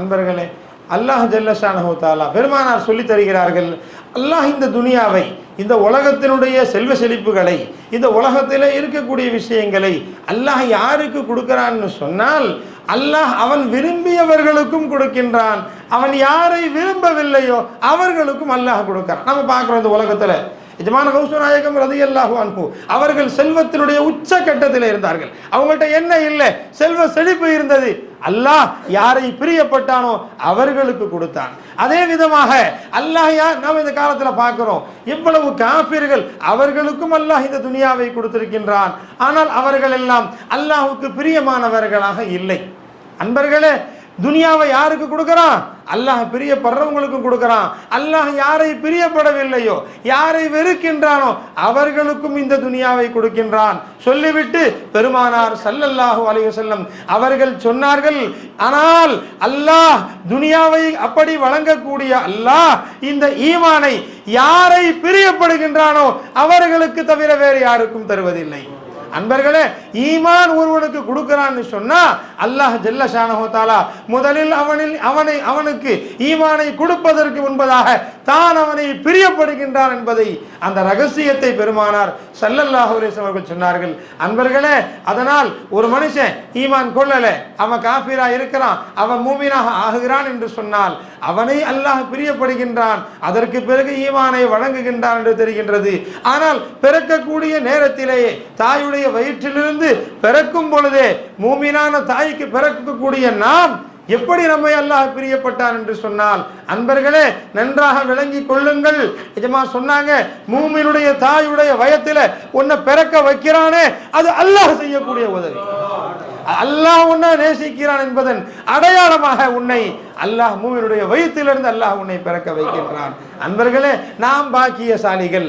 அன்பர்களே, அல்லாஹ் ஜல்ல ஷானஹு தஆலா பெருமானார் சொல்லி தருகிறார்கள், அல்லாஹ் இந்த துனியாவை, இந்த உலகத்தினுடைய செல்வ செழிப்புகளை, இந்த உலகத்தில் இருக்கக்கூடிய விஷயங்களை அல்லாஹ் யாருக்கு கொடுக்கிறான்னு சொன்னால், அல்லாஹ் அவன் விரும்பியவர்களுக்கும் கொடுக்கின்றான், அவன் யாரை விரும்பவில்லையோ அவர்களுக்கும் அல்லாஹ் கொடுக்கிறான். நம்ம பார்க்குறோம் இந்த உலகத்தில் எஜமான கௌசு நாயகம் ரலியல்லாஹு அன்ஹு அவர்கள் செல்வத்தினுடைய உச்ச கட்டத்தில் இருந்தார்கள். அவங்கள்ட்ட என்ன இல்லை, செல்வ செழிப்பு இருந்தது. அல்லாஹ் யாரை பிரியப்பட்டானோ அவர்களுக்கு கொடுத்தான். அதே விதமாக அல்லாஹ் நாம் இந்த காலத்தில் பார்க்கிறோம், எவ்வளவு காஃபிர்கள், அவர்களுக்கும் அல்லாஹ் இந்த துனியாவை கொடுத்திருக்கின்றான். ஆனால் அவர்கள் எல்லாம் அல்லாஹுக்கு பிரியமானவர்களாக இல்லை. அன்பர்களே, துனியாவை யாருக்கு கொடுக்கிறான்? அல்லாஹ் பிரியப்படுறவங்களுக்கும் கொடுக்கிறான். அல்லாஹ் யாரை பிரியப்படவில்லையோ, யாரை வெறுக்கின்றானோ அவர்களுக்கும் இந்த துனியாவை கொடுக்கின்றான். சொல்லிவிட்டு பெருமானார் ஸல்லல்லாஹு அலைஹி வஸல்லம் அவர்கள் சொன்னார்கள், ஆனால் அல்லாஹ் துனியாவை அப்படி வழங்கக்கூடிய அல்லாஹ் இந்த ஈமானை யாரை பிரியப்படுகின்றானோ அவர்களுக்கு தவிர வேறு யாருக்கும் தருவதில்லை. அன்பர்களே, ஈமான் ஒருவனுக்கு கொடுக்கிறான்னு சொன்னா அல்லாஹ் ஜல்ல ஷானஹு தஆலா முதலில் அவனுக்கு ஈமானை கொடுப்பதற்கு முன்பதாக தான் அவனை பிரியப்படுகின்றான் என்பதை, அந்த ரகசியத்தை பெருமானார் ஸல்லல்லாஹு அலைஹி வஸல்லம் அவர்கள் சொன்னார்கள். அன்பர்களே, அதனால் ஒரு மனுஷன் ஈமான் கொள்ளல, அவன் காஃபிரா இருக்கிறான், அவன் மூமினாக ஆகுகிறான் என்று சொன்னால் அவனை அல்லாஹ் பிரியப்படுகின்றான், அதற்கு பிறகு ஈமானை வழங்குகின்றான் என்று தெரிகின்றது. ஆனால் பிறக்கக்கூடிய நேரத்திலேயே தாயுடைய வயிற்றிலிருந்து பிறக்கும் பொழுதே மூமினான தாய்க்கு பிறக்கக்கூடிய நாம் எப்படி நம்மை அல்லாஹ் பிரியப்பட்டான் என்று சொன்னால், அன்பர்களே நன்றாக விளங்கி கொள்ளுங்கள். எஜமா சொன்னாங்க, மூமினுடைய தாயுடைய வயத்தில் உன்னை பிறக்க வைக்கிறானே அது அல்லாஹ் செய்யக்கூடிய உதவி. அல்லாஹ் உன்னை நேசிக்கிறான் என்பதன் அடையாளமாக உன்னை அல்லாஹ் மூமினுடைய வயிற்றிலிருந்து அல்லாஹ் உன்னை பிறக்க வைக்கின்றான். அன்பர்களே, நாம் பாக்கியசாலிகள்.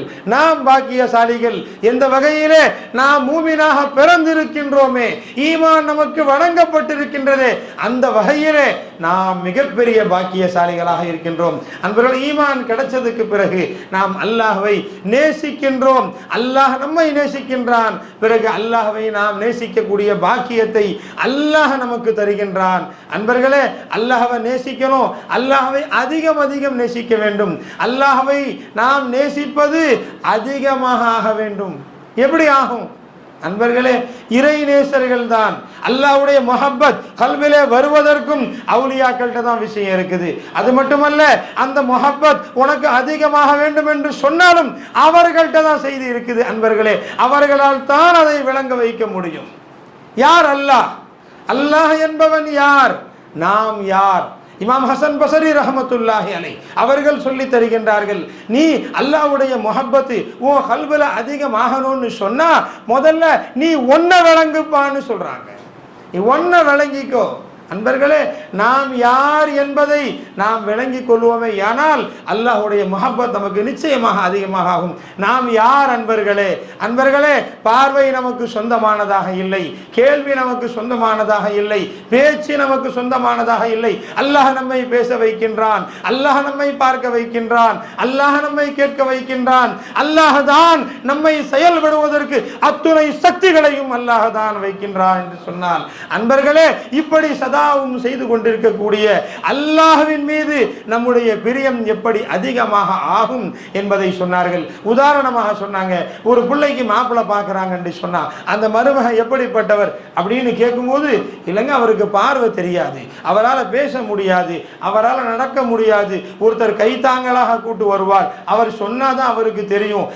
எந்த வகையிலே நாம் மூமினாக பிறந்திருக்கின்றோமே, ஈமான் நமக்கு வழங்கப்பட்டிருக்கின்றதே, அந்த வகையிலே நாம் மிகப்பெரிய பாக்கியசாலிகளாக இருக்கின்றோம். அன்பர்கள், ஈமான் கிடைச்சதுக்கு பிறகு நாம் அல்லாஹ்வை நேசிக்கின்றோம், அல்லாஹ் நம்மை நேசிக்கின்றான். பிறகு அல்லாஹ்வை நாம் நேசிக்கக்கூடிய பாக்கியத்தை அல்லாஹ் நமக்கு தருகின்றான். அன்பர்களே, அல்லாஹ்வை நேசிக்கணும், அல்லாஹ்வை அதிகம் நேசிக்க வேண்டும். அல்லாஹ்வை நாம் நேசிப்பது அதிகமாக ஆக வேண்டும். எப்படி ஆகும்? அன்பர்களே, இறை நேசர்கள் தான் அல்லாஹ்வுடைய முஹப்பத் கல்விலே வருவதற்கும் அவுலியாக்கள்கிட்ட தான் விஷயம் இருக்குது. அது மட்டுமல்ல, அந்த முஹப்பத் உனக்கு அதிகமாக வேண்டும் என்று சொன்னாலும் அவர்கள்ட்ட தான் செய்தி இருக்குது. அன்பர்களே, அவர்களால் தான் அதை விளங்க வைக்க முடியும். யார் அல்லாஹ்? அல்லாஹ் என்பவன் யார்? நாம் யார்? இமாம் ஹசன் பஸரி ரஹ்மத்துல்லாஹி அலைஹி அவர்கள் சொல்லி தருகின்றார்கள், நீ அல்லாஹ்வுடைய முஹப்பத் உன் கல்வில அதிகமாகணும்னு சொன்னா முதல்ல நீ ஒன்ன விளங்குப்பான்னு சொல்றாங்க. நீ ஒன்ன விளங்கிக்கோ. அன்பர்களே, நாம் யார் என்பதை நாம் விளங்கிக் கொள்வோமே ஆனால் அல்லாஹ்வுடைய முஹப்பத் நமக்கு நிச்சயமாக அதிகமாக ஆகும். நாம் யார் அன்பர்களே? அன்பர்களே, பார்வை நமக்கு சொந்தமானதாக இல்லை, கேள்வி நமக்கு சொந்தமானதாக இல்லை, பேச்சு நமக்கு சொந்தமானதாக இல்லை. அல்லாஹ் நம்மை பேச வைக்கின்றான், அல்லாஹ் நம்மை பார்க்க வைக்கின்றான், அல்லாஹ் நம்மை கேட்க வைக்கின்றான். அல்லாஹ் தான் நம்மை செயல்படுவதற்கு அத்துணை சக்திகளையும் அல்லாஹ் தான் வைக்கின்றான் என்று சொன்னால், அன்பர்களே, இப்படி சதாவும் செய்து கொண்டிருக்கக்கூடிய அல்லாஹ்வின் மீது நம்முடைய பிரியம் எப்படி அதிகமாக ஆகும் என்பதை சொன்னார்கள். உதாரணமாக சொன்னாங்க, ஒரு பிள்ளைக்கு மாப்பிள்ளை பார்க்கறாங்க என்று சொன்னா அந்த மருமகன் எப்படிப்பட்டவர் அப்படின்னு கேட்கும்போது, இல்லைங்க அவருக்கு பார்வை தெரியாது, அவரால் பேச முடியாது, அவரால் நடக்க முடியாது, ஒருத்தர் கைத்தாங்களாக கூட்டு வருவார், அவர் சொன்னாதான் அவருக்கு தெரியும்,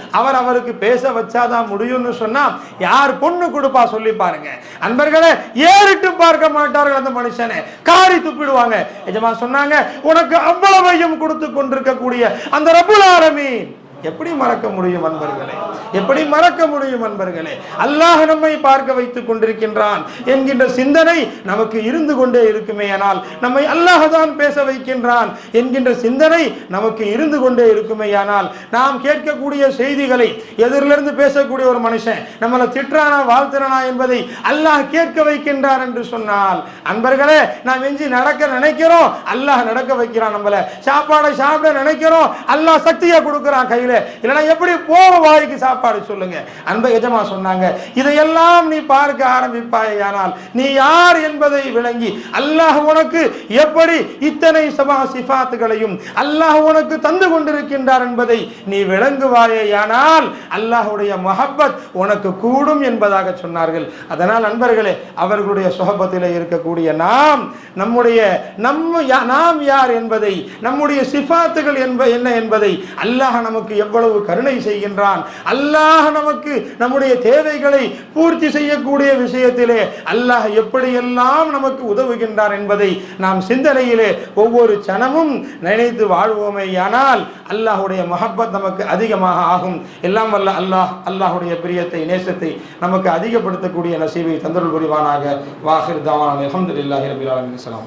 அவருக்கு பேச வச்சாதான் முடியும்னு சொன்னா யார் பொண்ணு கொடுப்பா சொல்லி பாருங்க. அன்பர்களே, ஏறிட்டு பார்க்க மாட்டார்கள், அந்த மனுஷனை காரி துப்பிடுவாங்க. எஜமா சொன்னாங்க, உனக்கு அவ்வளவையும் கொடுத்து கொண்டிருக்கக்கூடிய அந்த ரப்புல் ஆலமீன் எப்படி மறக்க முடியும் அன்பர்களே? எப்படி மறக்க முடியும் அன்பர்களே? அல்லாஹ் நம்மை பார்க்க வைத்துக் கொண்டிருக்கின்றான் என்கின்ற சிந்தனை நமக்கு இருந்து கொண்டே இருக்குமே ஆனால், நம்மை அல்லாஹ் தான் பேச வைக்கின்றான் என்கின்ற சிந்தனை நமக்கு இருந்து கொண்டே இருக்குமே ஆனால், நாம் கேட்கக்கூடிய செய்திகளை எதிரிலிருந்து பேசக்கூடிய ஒரு மனுஷன் நம்மளை திட்டுறானா வாழ்த்துறானா என்பதை அல்லாஹ் கேட்க வைக்கின்றான் என்று சொன்னால், அன்பர்களே, நாம் எஞ்சி நடக்க நினைக்கிறோம், அல்லாஹ் நடக்க வைக்கிறான். நம்மள சாப்பாடை சாப்பிட நினைக்கிறோம், அல்லாஹ் சக்தியை கொடுக்கிறான் கையில. இல்லைன்னா எப்படி போற வாய்க்கு சாப்பாடு சொல்லுங்க. அன்பு எஜமா சொன்னாங்க, இதையெல்லாம் நீ பார்க்க ஆரம்பிப்பாயானால் நீ யார் என்பதை விளங்கி அல்லாஹ் உனக்கு எப்படி இத்தனை சபா சிஃபாத்துகளையும் அல்லாஹ் உனக்கு தந்து கொண்டிருக்கின்றார் என்பதை நீ விளங்குவாயானால் அல்லாஹ்வுடைய முஹப்பத் உனக்கு கூடும் என்பதாக சொன்னார்கள். அதனால் அன்பர்களே, அவர்களுடைய சுஹபத்திலே இருக்கக்கூடிய நாம் நாம் யார் என்பதை, நம்முடைய சிஃபாத்துகள் என்ன என்பதை அல்லாஹ் நமக்கு எவ்வளவு கருணை செய்கின்றான், அல்லாஹ் நமக்கு நம்முடைய தேவைகளை பூர்த்தி செய்யக்கூடிய விஷயத்திலே அல்லாஹ் எப்படியெல்லாம் நமக்கு உதவுகின்றார் என்பதை நாம் சிந்தனையிலே ஒவ்வொரு சனமும் நினைத்து வாழ்வோமேயானால் அல்லாஹ்வுடைய முஹப்பத் நமக்கு அதிகமாக ஆகும். எல்லாம் வல்ல அல்லாஹ்வுடைய பிரியத்தை, நேசத்தை நமக்கு அதிகப்படுத்தக்கூடிய நசீபை தந்தருள் புரிவானாக. வாஹிர் தவானா அல்ஹம்துலில்லாஹி ரப்பில் ஆலமீன். ஸலாம்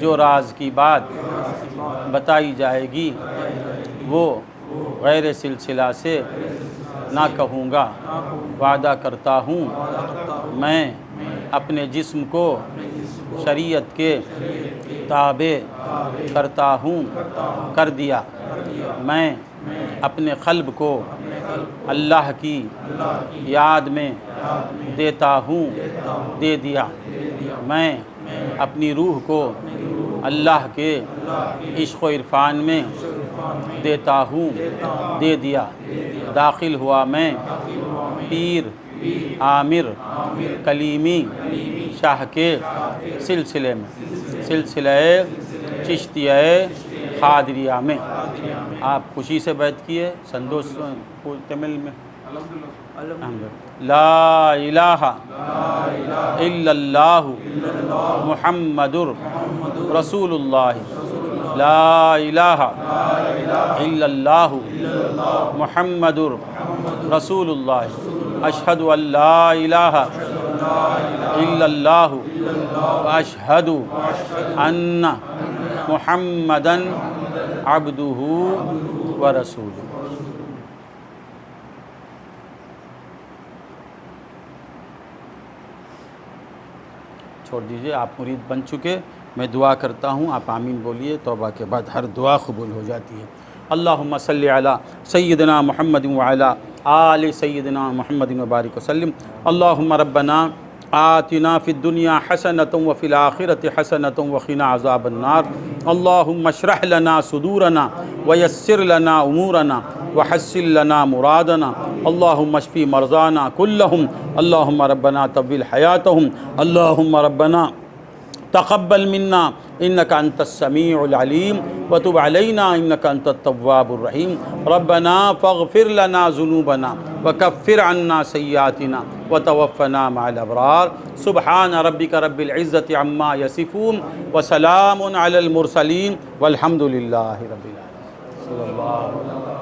جو راز کی بات بتائی جائے گی وہ غیر سلسلہ سے نہ کہوں گا۔ وعدہ کرتا ہوں میں اپنے جسم کو شریعت کے تابع کرتا ہوں، کر دیا۔ میں اپنے قلب کو اللہ کی یاد میں دیتا ہوں، دے دیا۔ میں اپنی روح کو اللہ کے عشق و عرفان میں دیتا ہوں، دے دیا۔ داخل ہوا میں پیر عامر کلیمی شاہ کے سلسلے میں، سلسلہ چشتیہ قادریہ میں۔ آپ خوشی سے بیعت کیے سندوش تمل میں۔ لا الہ الا اللہ محمد رسول اللہ، لا الہ الا اللہ محمد رسول اللہ، اشہد ان لا الہ الا اللہ واشہد ان محمدً عبدہ ورسولہ۔ چھوڑ دیجئے، آپ مرید بن چکے۔ میں دعا کرتا ہوں، آپ آمین بولیے۔ توبہ کے بعد ہر دعا قبول ہو جاتی ہے۔ اللہم صلی علی سیدنا محمد وعلی آل سیدنا محمد وبارک وسلم۔ اللہم ربنا آتنا فی الدنیا حسنۃ وفی الآخرۃ حسنۃ وقنا عذاب النار۔ اللہم اشرح لنا صدورنا ویسر لنا امورنا وحسن لنا مرادنا۔ اللہم اشفی مرضانا کلہم۔ اللہم ربنا طول حیاتہم۔ اللہم ربنا تقبل منا انك انت السميع العليم وتب علينا انك انت التواب الرحيم۔ ربنا فاغفر لنا ذنوبنا وكفر عنا سيئاتنا وتوفنا مع الابرار۔ سبحان ربك رب العزة عما يصفون وسلام على المرسلين والحمد لله رب العالمين۔ صلی اللہ علیہ وسلم۔